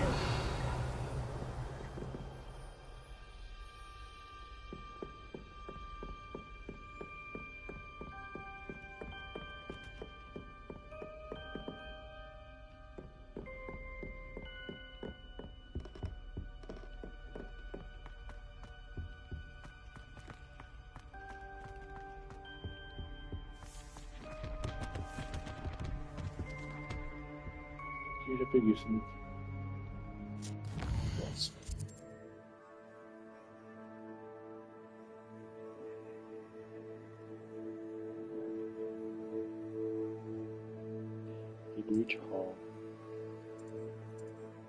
Aqui eu já peguei isso, né? Nossa. Great Hall.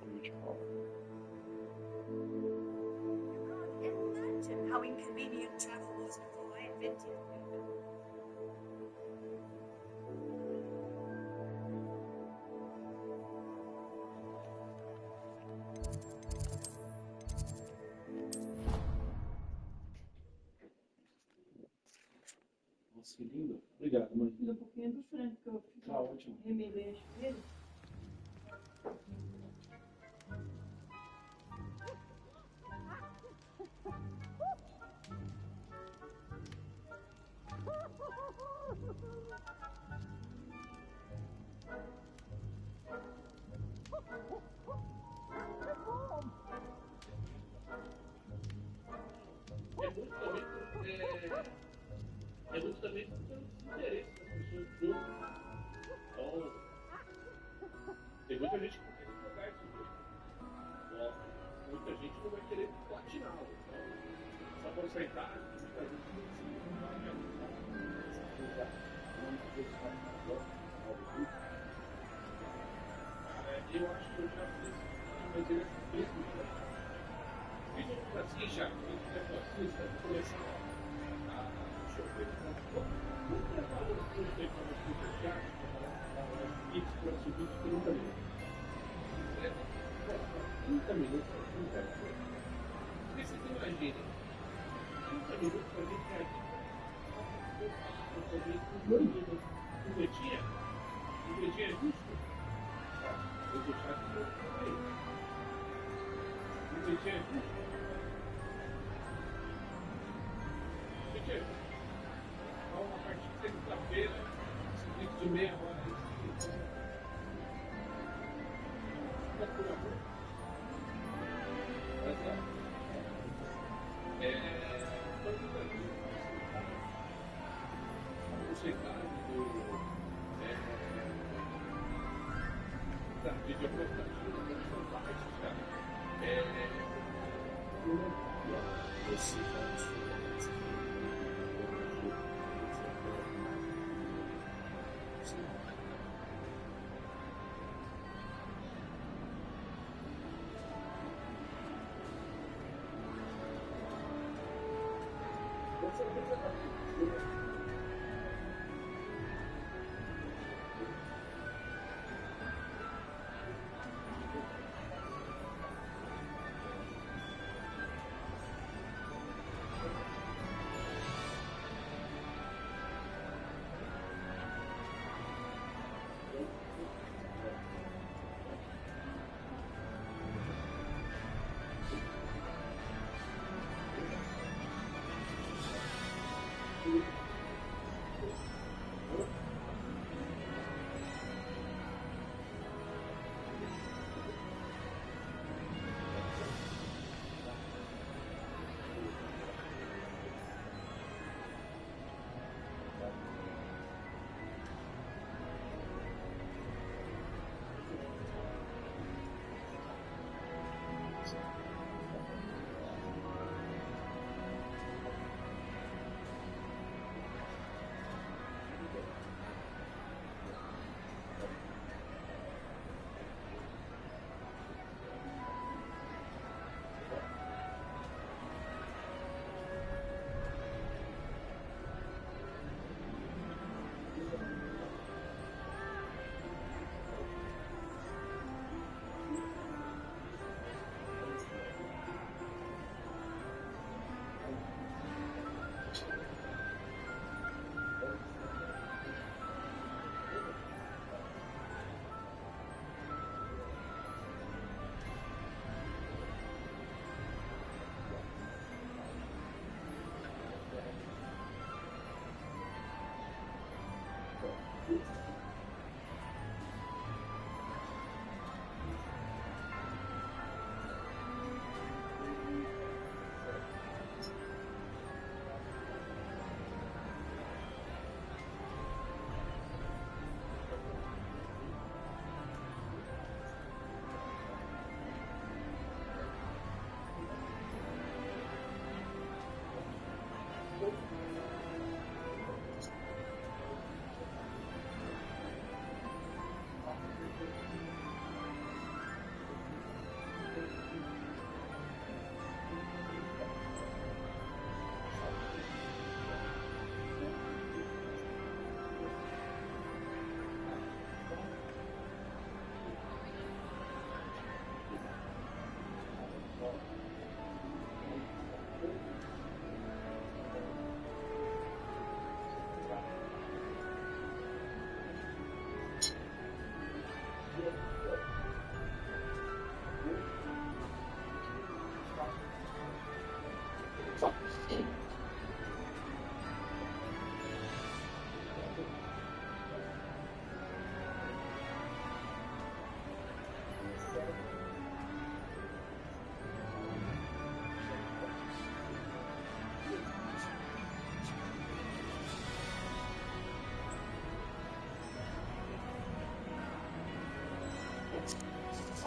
Great Hall. You can't imagine how inconvenient travel was before I invented Blue. Nossa, que lindo. Obrigado, mãe. Um pouquinho do frango que eu Tá ótimo. remelei a chuveira. É muito também. É muito também. que não vai querer platiná-lo. Então, só consertar, fica junto com você, não vai me ajudar. Eu acho que eu já fiz, mas ele fez muito. Vídeo assim já, se você começar a chover. Vamos levar o tempo para já, isso para subir de 30 minutos. 30 minutos, porque vocês imaginem, 30 minutos para vir para aqui, o Betinha é justo. Eu deixar de novo também. O Betinha é justo. Betinha, a partir de sexta-feira, você tem de meia hora. Por amor. Da vídeo aplicativo, são baixos, cara. Você faz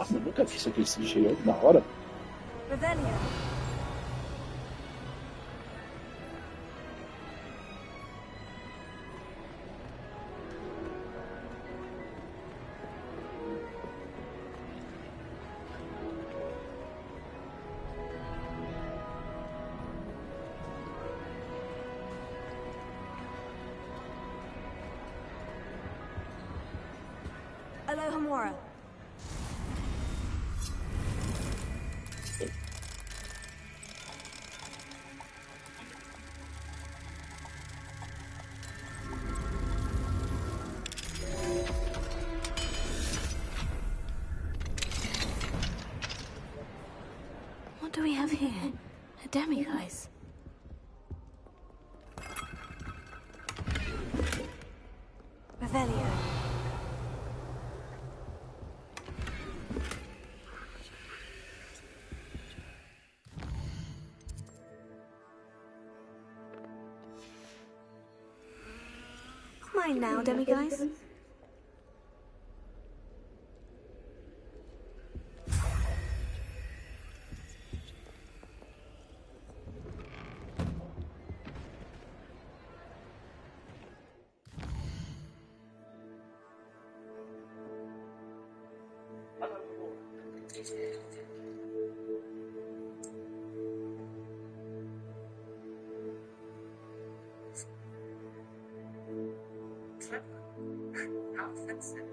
Nossa, eu nunca vi isso aqui desse jeito, da hora. Revelio. Alohomora. What do we have here? A demiguise. Revelio. Mine now, demiguise. How offensive.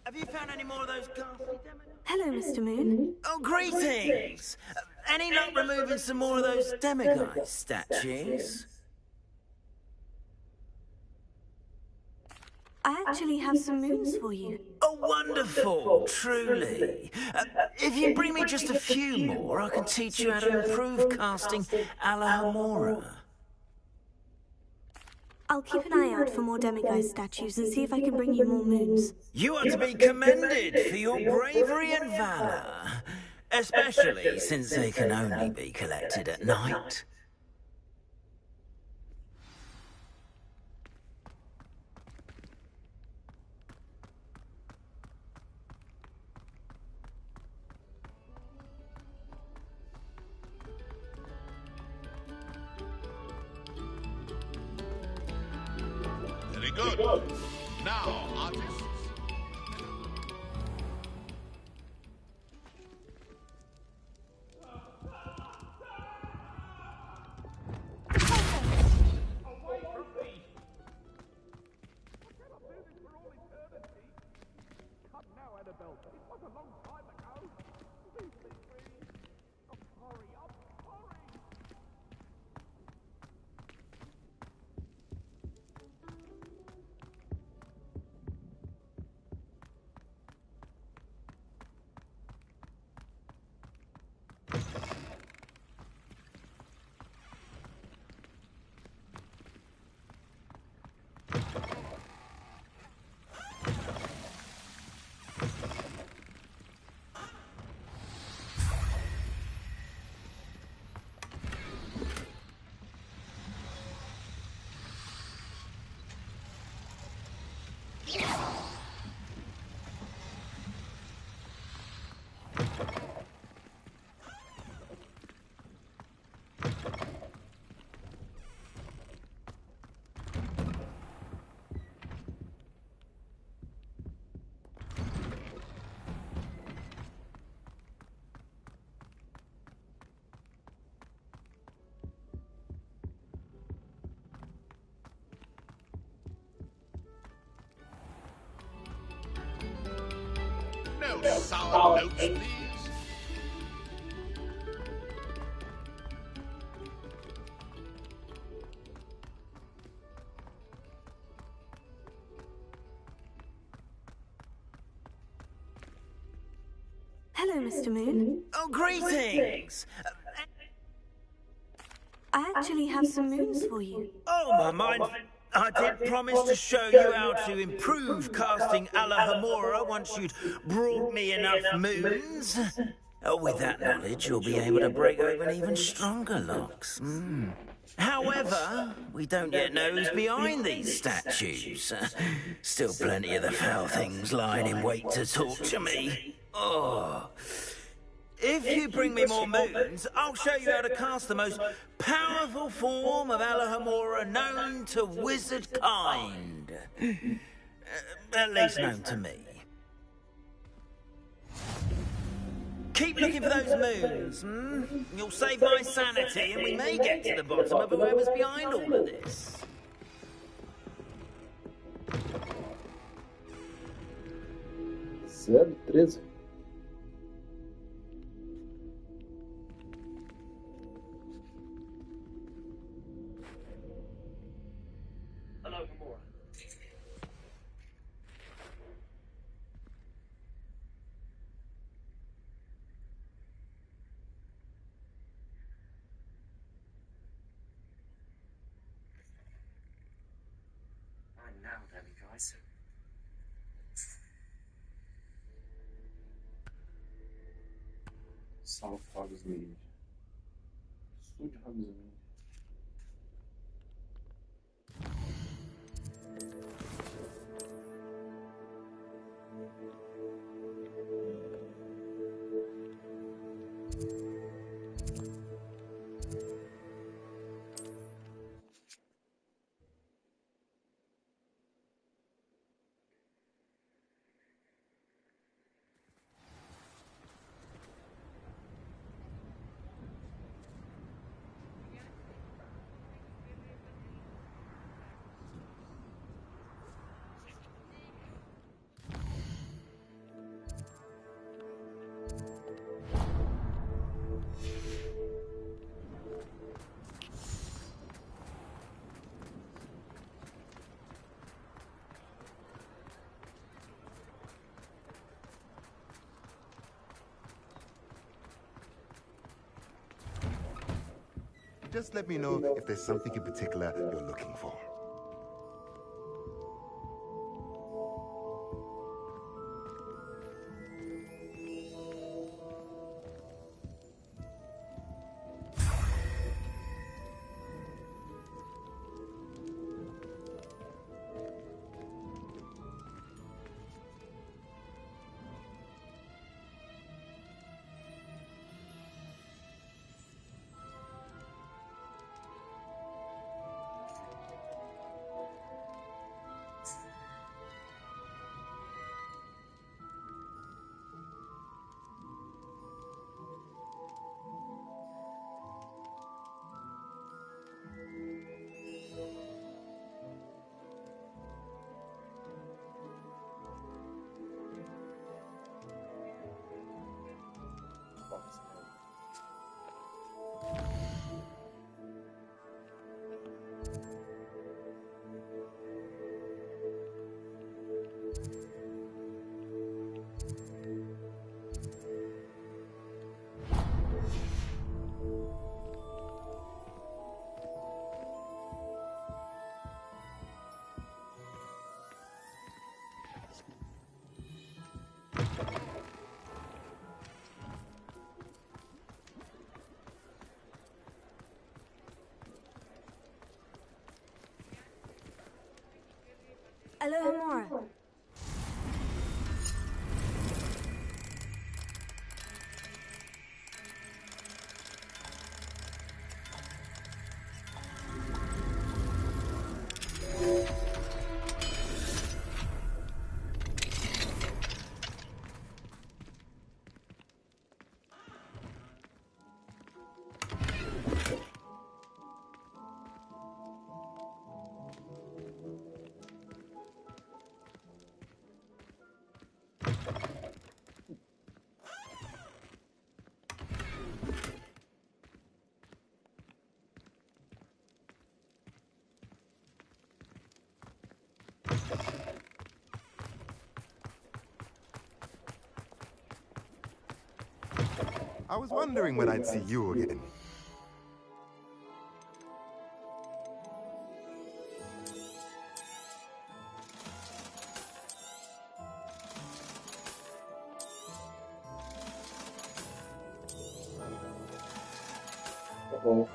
Have you found any more of those ghastly demons? Hello, Mr. Moon. Oh, greetings! Any luck removing some more of those demiguise statues? I actually have some moons for you. Oh, wonderful, truly. If you bring me just a few more, I can teach you how to improve casting Alohomora. I'll keep an eye out for more demiguise statues and see if I can bring you more moons. You are to be commended for your bravery and valor, especially since they can only be collected at night. Very good. Now, artists. No sour notes, please. Hello, Mr. Moon. Oh, greetings! I actually have some moons for you. Oh, my mind. I did promise to show you how to improve casting Alohomora once you'd brought me enough moons. With that knowledge, you'll be able to break open even stronger locks. However, we don't yet know who's behind these statues. Still plenty of the foul things lying in wait to torture me. Oh. If you bring me more moons, I'll show you how to cast the most powerful form of Alohomora known to wizard kind. At least known to me. Keep looking for those moons, You'll save my sanity and we may get to the bottom of whoever's behind all of this. Sério? 13? Hello, Gamora. Fine now, damn you guys. Salve Hogos Mídia. Estúdio Hogos Mídia. Just let me know if there's something in particular you're looking for. Alohomora. I was wondering when I'd see you again. Uh-oh.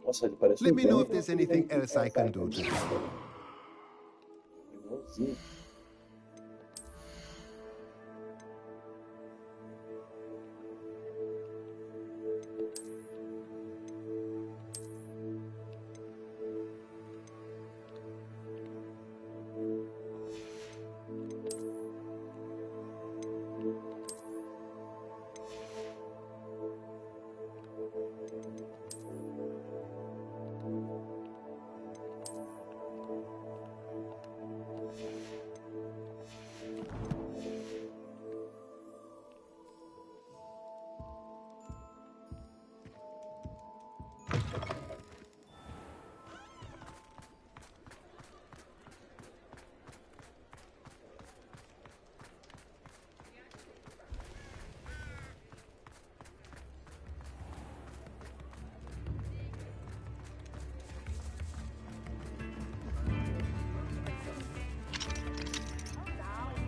Nossa, ele parece Let um me know velho. if there's anything else I can do to help. Igualzinho.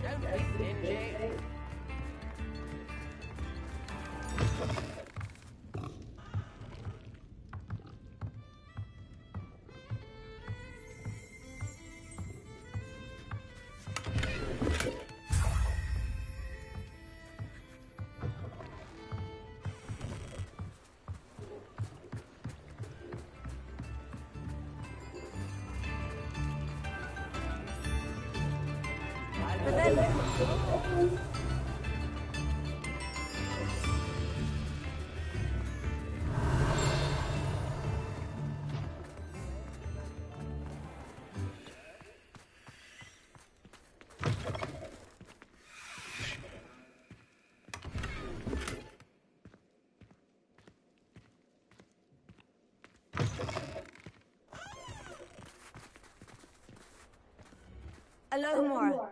Don't be stingy. But then... Alohomora.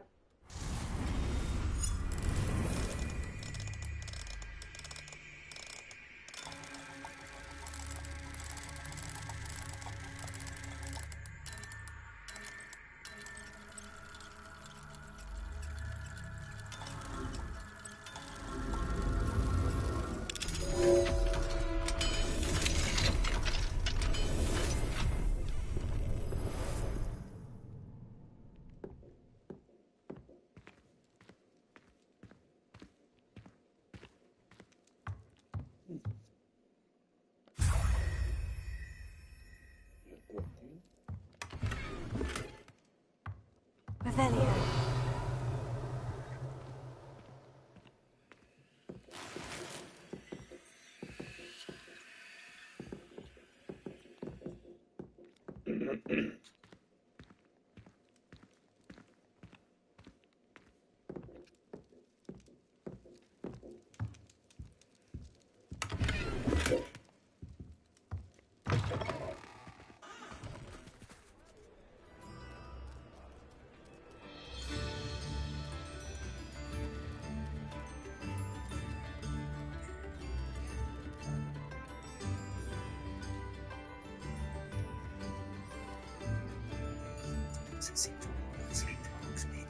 Revelio. Doesn't seem to want to sleep to Hogsmeade.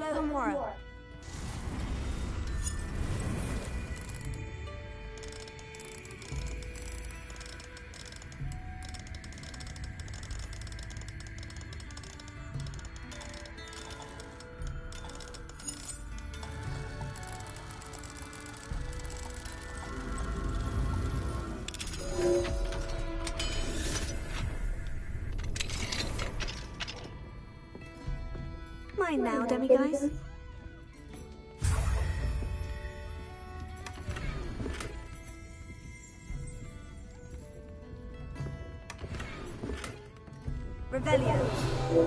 Alohomora. Mine now, demiguise. Revelio.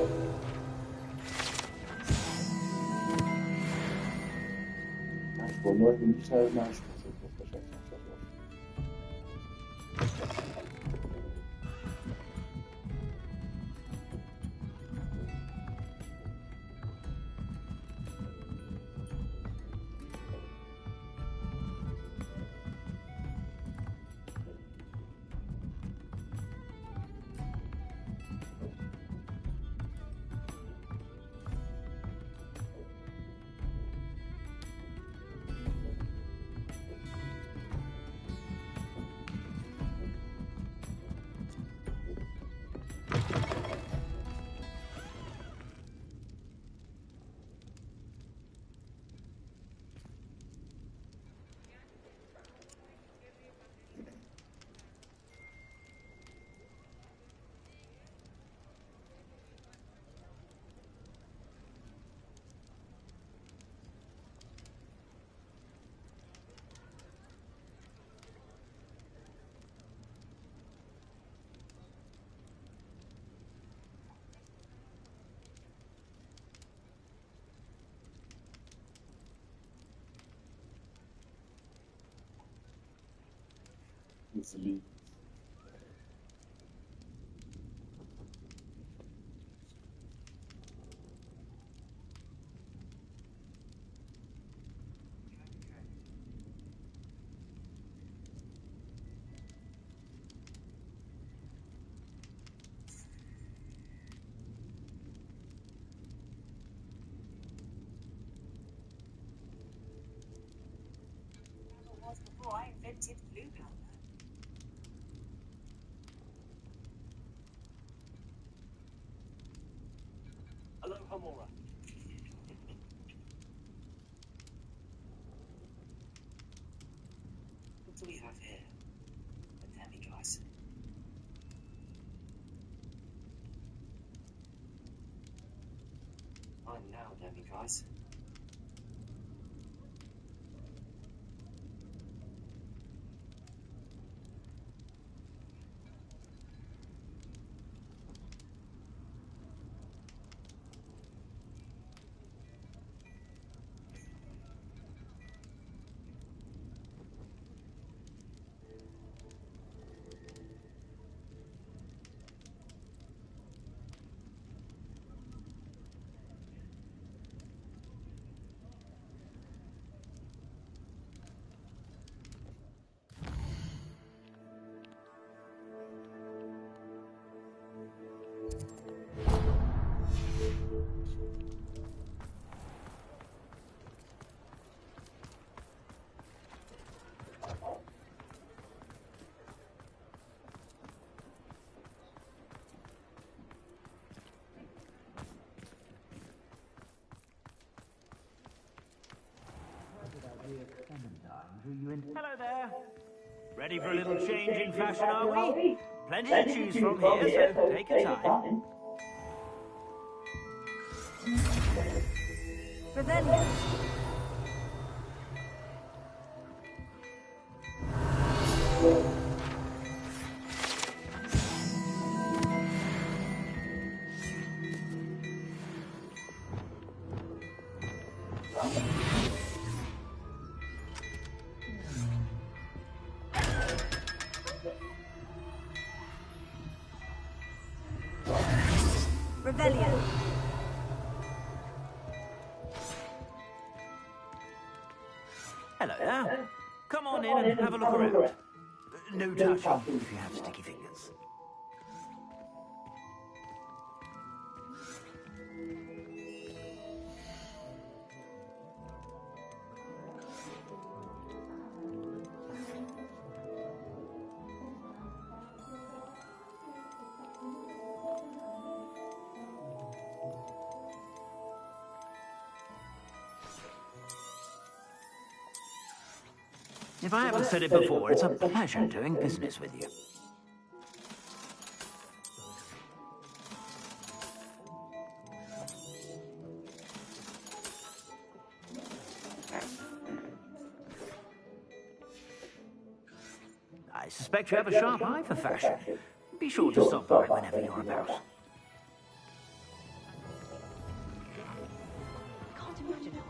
Easily. Was before I invented blue powder. Alohomora. What do we have here? A demiguise. I'm now demiguise. Hello there. Ready for a little change in fashion, are we? Plenty to choose from here, so take your time. Revelio. Revelio. Hello there. Come on in and have a look around. No touching if you have sticky fingers. If I haven't said it before, it's a pleasure doing business with you. I suspect you have a sharp eye for fashion. Be sure to stop by whenever you're about. Can't imagine how.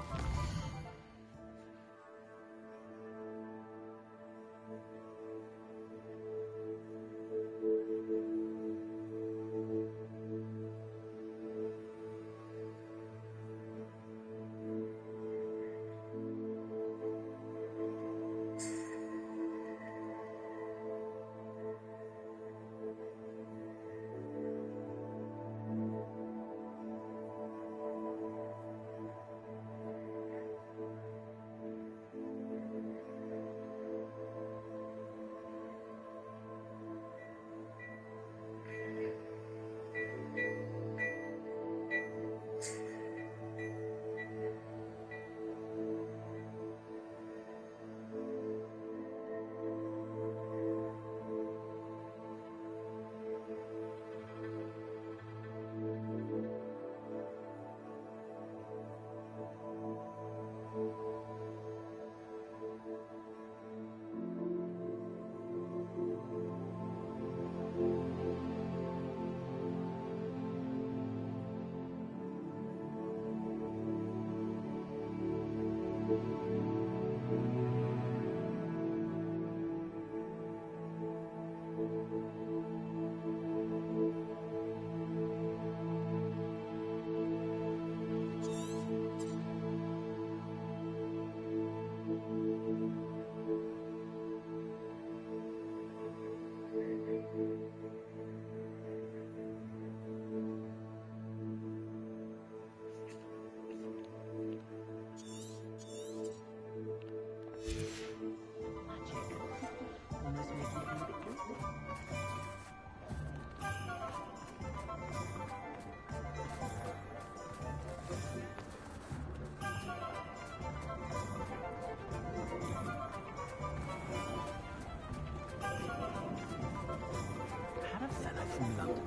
From London.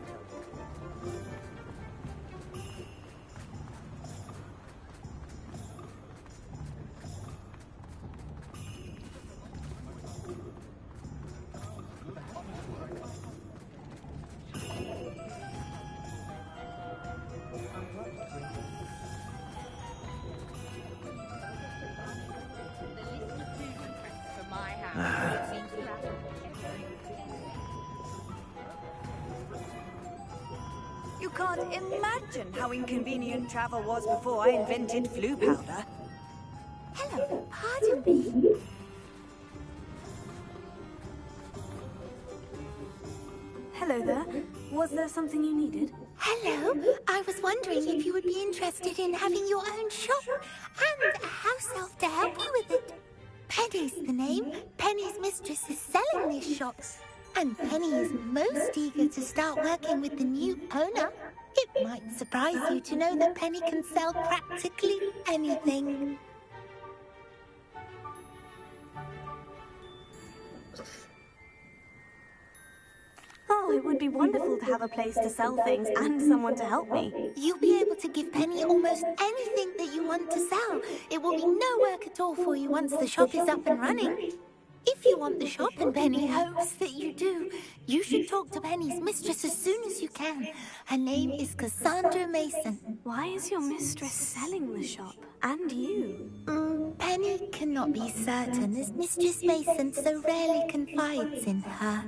You can't imagine how inconvenient travel was before I invented flu powder. Hello, pardon me. Hello there. Was there something you needed? Hello, I was wondering if you would be interested in having your own shop and a house elf to help you with it. Penny's the name. Penny's mistress is selling this shop. And Penny is most eager to start working with the new owner. It might surprise you to know that Penny can sell practically anything. Oh, it would be wonderful to have a place to sell things and someone to help me. You'll be able to give Penny almost anything that you want to sell. It will be no work at all for you once the shop is up and running. If you want the shop, and Penny hopes that you do, you should talk to Penny's mistress as soon as you can. Her name is Cassandra Mason. Why is your mistress selling the shop? And you? Penny cannot be certain, as Mistress Mason so rarely confides in her.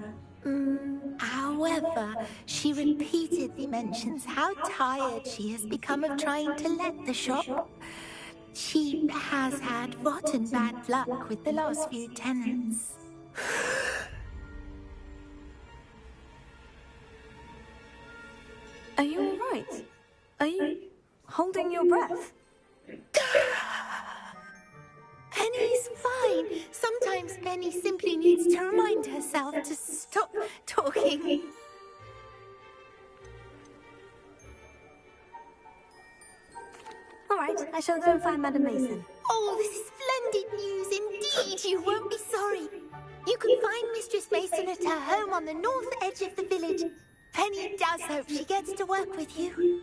However, she repeatedly mentions how tired she has become of trying to let the shop. She has had rotten bad luck with the last few tenants. Are you all right? Are you holding your breath? Penny's fine. Sometimes Penny simply needs to remind herself to stop talking. All right, I shall go and find Madame Mason. Oh, this is splendid news indeed. You won't be sorry. living at her home on the north edge of the village. Penny does hope she gets to work with you.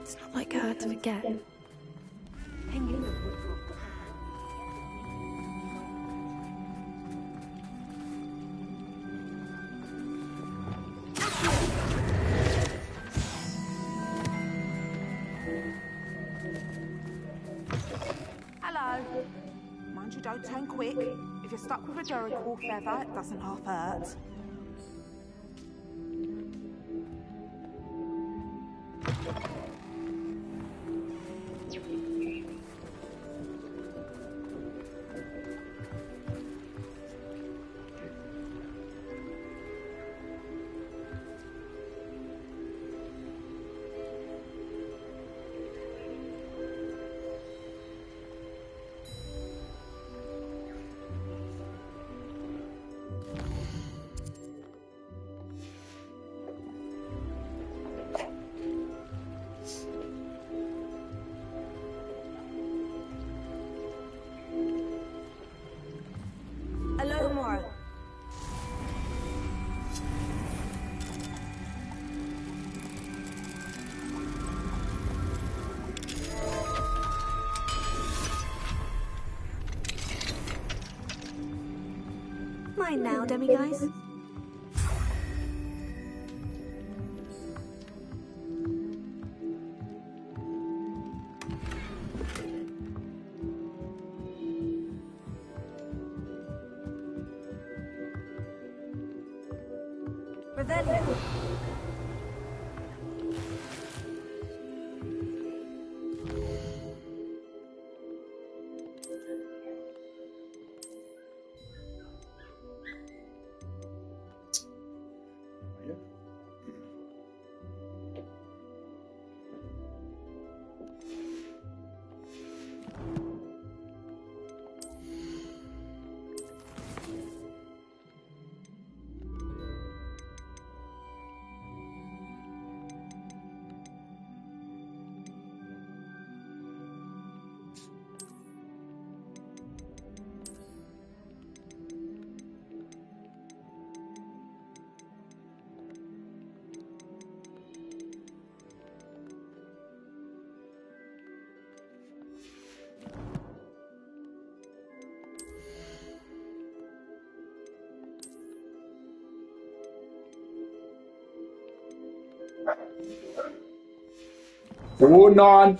It's not like her to forget. Hello. Mind you don't turn quick. If you're stuck with a Jericho feather, it doesn't half hurt. Hello, Mora. Mine now, demiguise. Revelio. Hold on.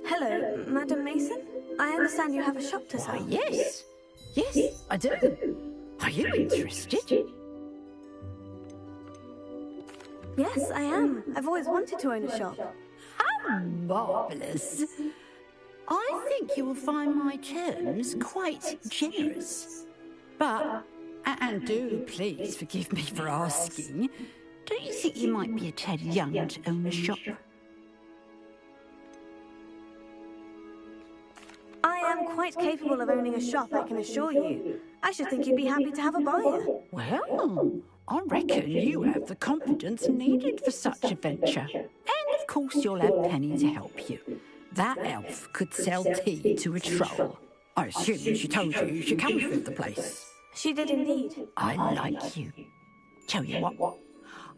Hello, Madam Mason. I understand you have a shop to sell. Yes. Yes, I do. Are you interested? Yes, I am. I've always wanted to own a shop. How marvellous. I think you will find my terms quite generous. But, and do please forgive me for asking, do you think you might be a tad young to own a shop? I am quite capable of owning a shop, I can assure you. I should think you'd be happy to have a buyer. Well, I reckon you have the confidence needed for such a venture. And of course you'll have Penny to help you. That elf could sell tea to a troll. I assume she told you she comes with the place. She did indeed. I like you. Tell you what,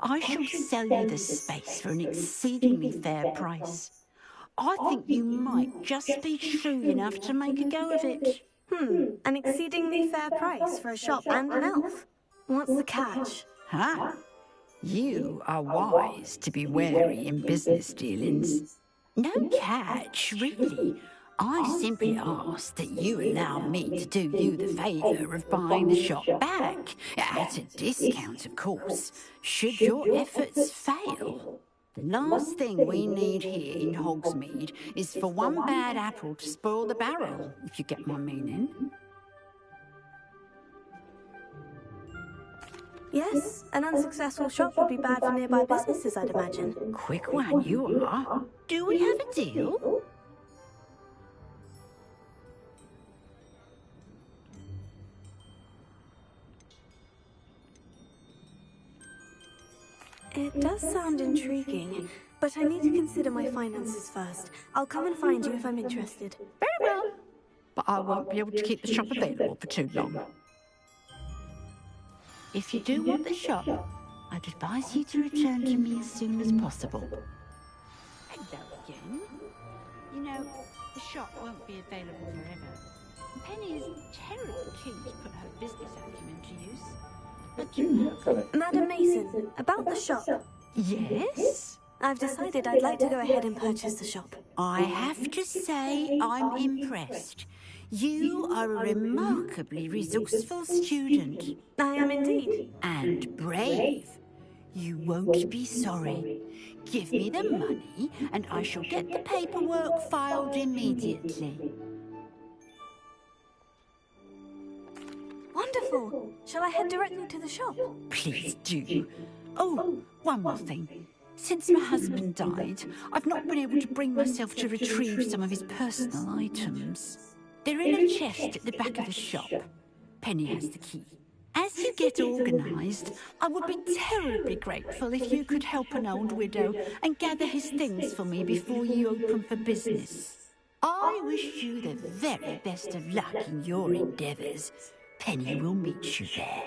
I shall sell you the space for an exceedingly fair price. I think you might just be shrewd enough to make a go of it. An exceedingly fair price for a shop and an elf. What's the catch? Huh? You are wise to be wary in business dealings. No catch, really. I simply ask that you allow me to do you the favour of buying the shop back, at a discount, of course, should your efforts fail. The last thing we need here in Hogsmeade is for one bad apple to spoil the barrel, if you get my meaning. Yes, an unsuccessful shop would be bad for nearby businesses, I'd imagine. Quick one you are. Do we have a deal? It does sound intriguing, but I need to consider my finances first. I'll come and find you if I'm interested. Very well. But I won't be able to keep the shop available for too long. If you do want the shop, I'd advise you to return to me as soon as possible. Hello again. You know, the shop won't be available forever. Penny is terribly keen to put her business acumen to use. Madam Mason, about the shop. Yes? I've decided I'd like to go ahead and purchase the shop. I have to say I'm impressed. You are a remarkably resourceful student. I am indeed. And brave. You won't be sorry. Give me the money, and I shall get the paperwork filed immediately. Wonderful. Shall I head directly to the shop? Please do. Oh, one more thing. Since my husband died, I've not been able to bring myself to retrieve some of his personal items. They're in a chest at the back of the shop. Penny has the key. As you get organised, I would be terribly grateful if you could help an old widow and gather his things for me before you open for business. I wish you the very best of luck in your endeavours. Penny will meet you there.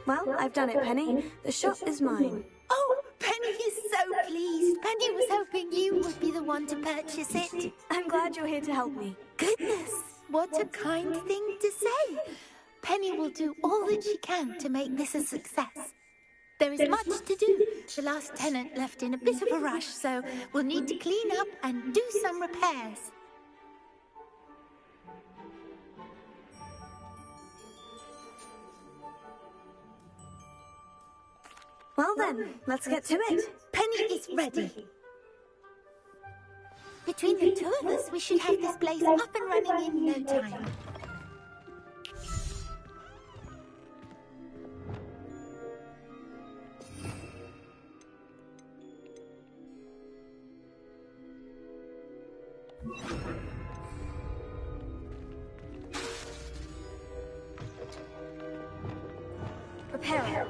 Well, I've done it, Penny. The shop is mine. Oh, Penny is so pleased. Penny was hoping you would be the one to purchase it. I'm glad you're here to help me. Goodness, what a kind thing to say. Penny will do all that she can to make this a success. There is much to do. The last tenant left in a bit of a rush, so we'll need to clean up and do some repairs. Well then, let's get to it. Penny is ready. Between the two of us, we should have this place up and running in no time. Prepare.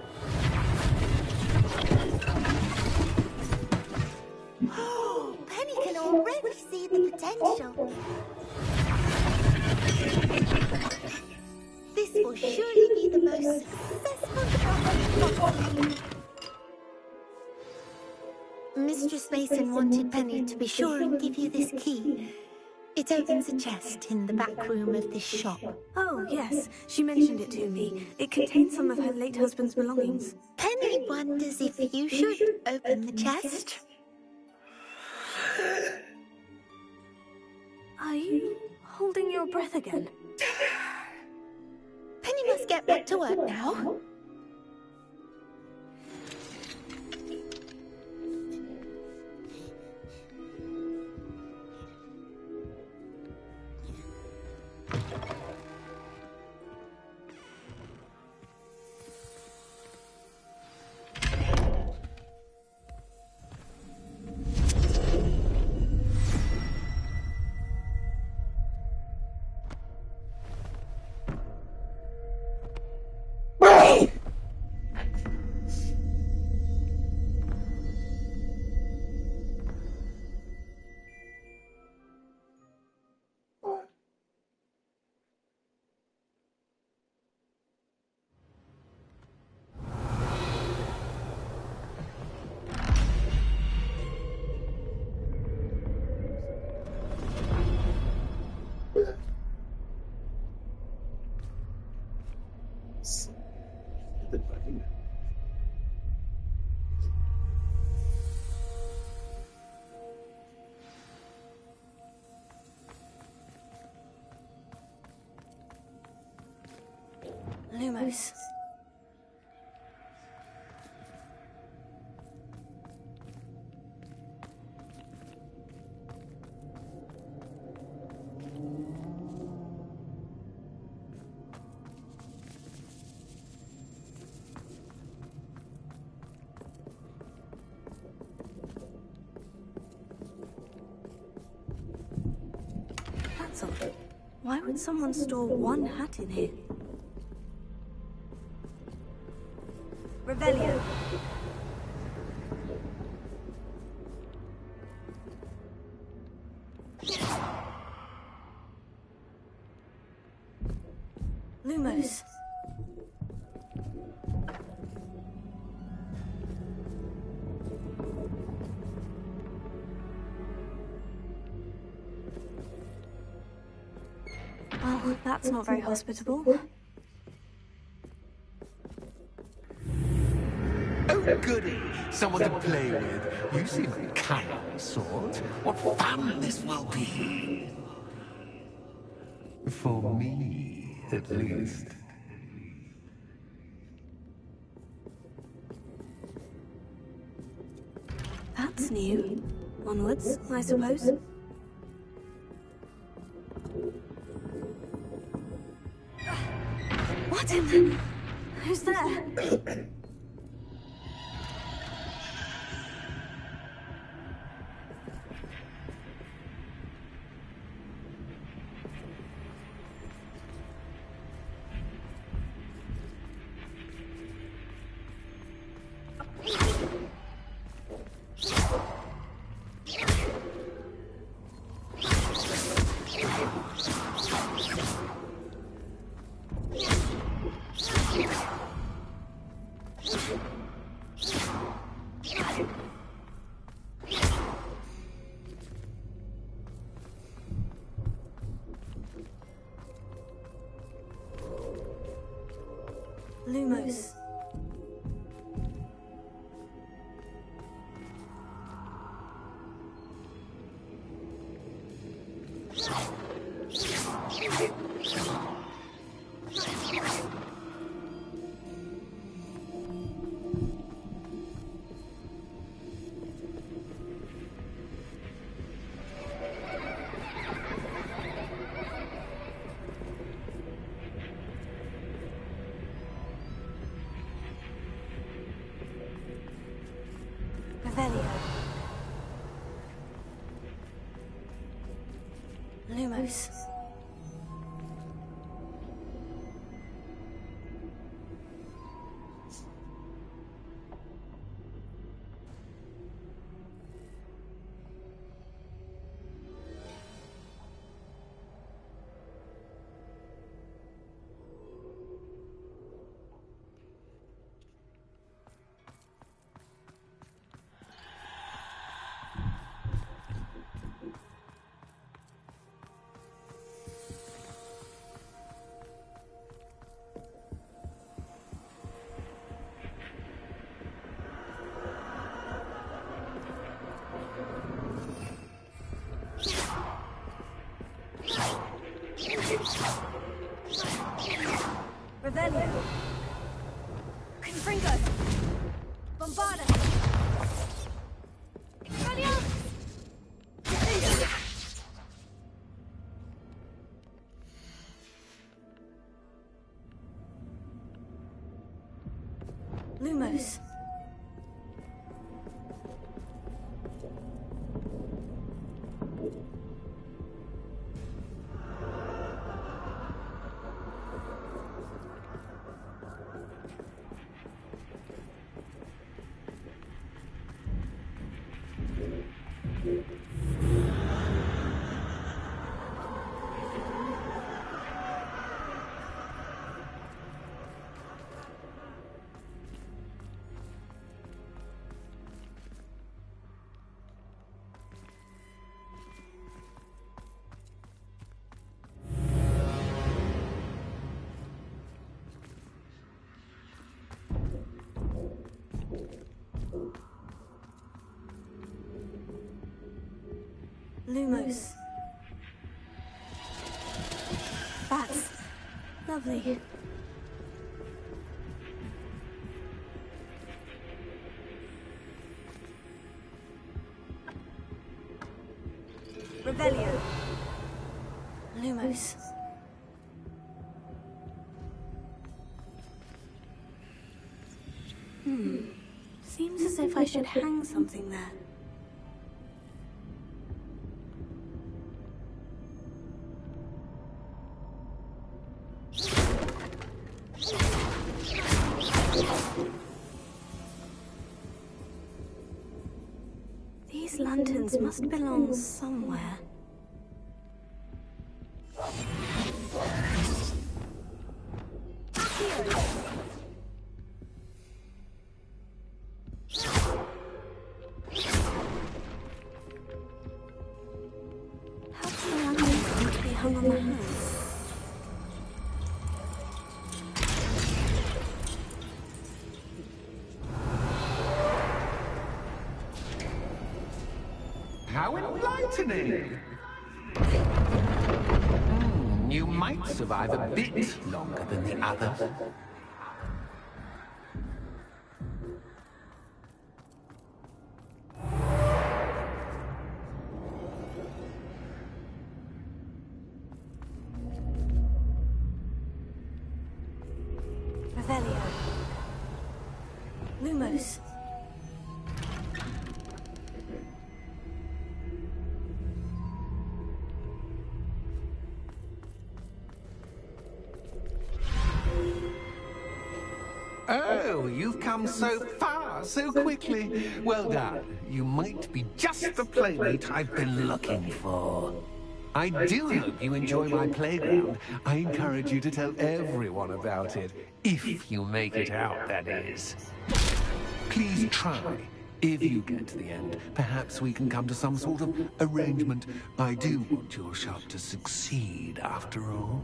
Penny can already see the potential. This will surely be the most successful shop. Mistress Mason wanted Penny to be sure and give you this key. It opens a chest in the back room of this shop. Oh, yes. She mentioned it to me. It contains some of her late husband's belongings. Penny wonders if you should open the chest. Are you breath again. Penny must get back to work now. Lumos. That's odd. Why would someone store one hat in here? Revelio. Lumos. Well, that's not very hospitable. Oh, goody! Someone to play with. You seem a cunning sort. What fun this will be! For me, at least. That's new. Onwards, I suppose. What in the... Who's there? Lumos. Revelio. Lumos. Lumos. Lumos. That's lovely. Revelio. Lumos. Seems as if I should hang something there. These lanterns must belong somewhere. How does the lantern come to be hung on the hands? How enlightening! You might survive a bit longer than the others. Revelio. Lumos. Oh, you've come so far, so quickly. Well done. You might be just the playmate I've been looking for. I do hope you enjoy my playground. I encourage you to tell everyone about it. If you make it out, that is. Please try. If you get to the end, perhaps we can come to some sort of arrangement. I do want your shop to succeed, after all.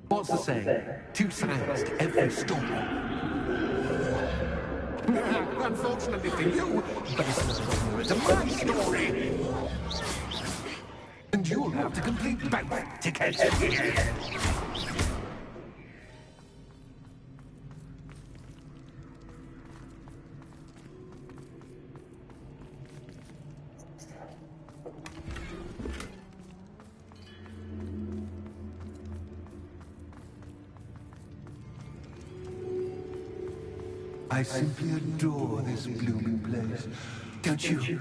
What's the saying? Two sides to every story. Unfortunately for you, but it's not similar to my story. And you'll have to complete both to get to the end. I simply adore this blooming place, don't you?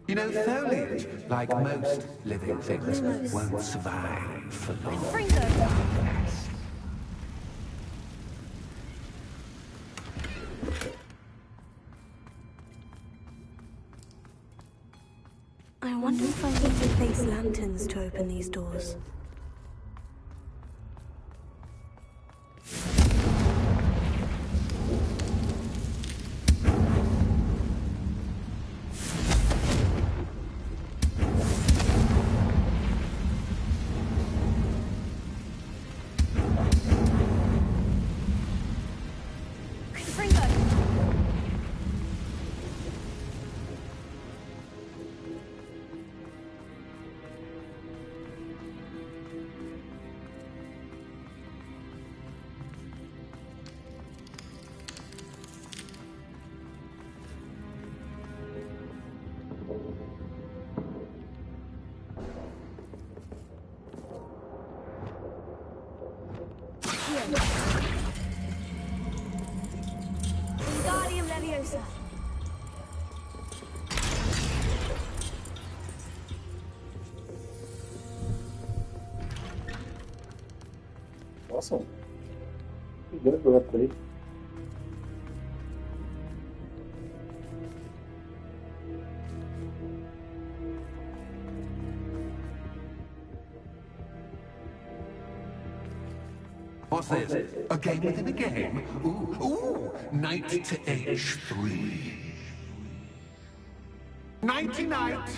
You know, foliage, like most living things, won't survive for long. I wonder if I need to place lanterns to open these doors. Wingardium Leviosa. Nossa. Que grande weapon aí. What's this? A game within a game? Ooh, knight to h3. Nighty-night!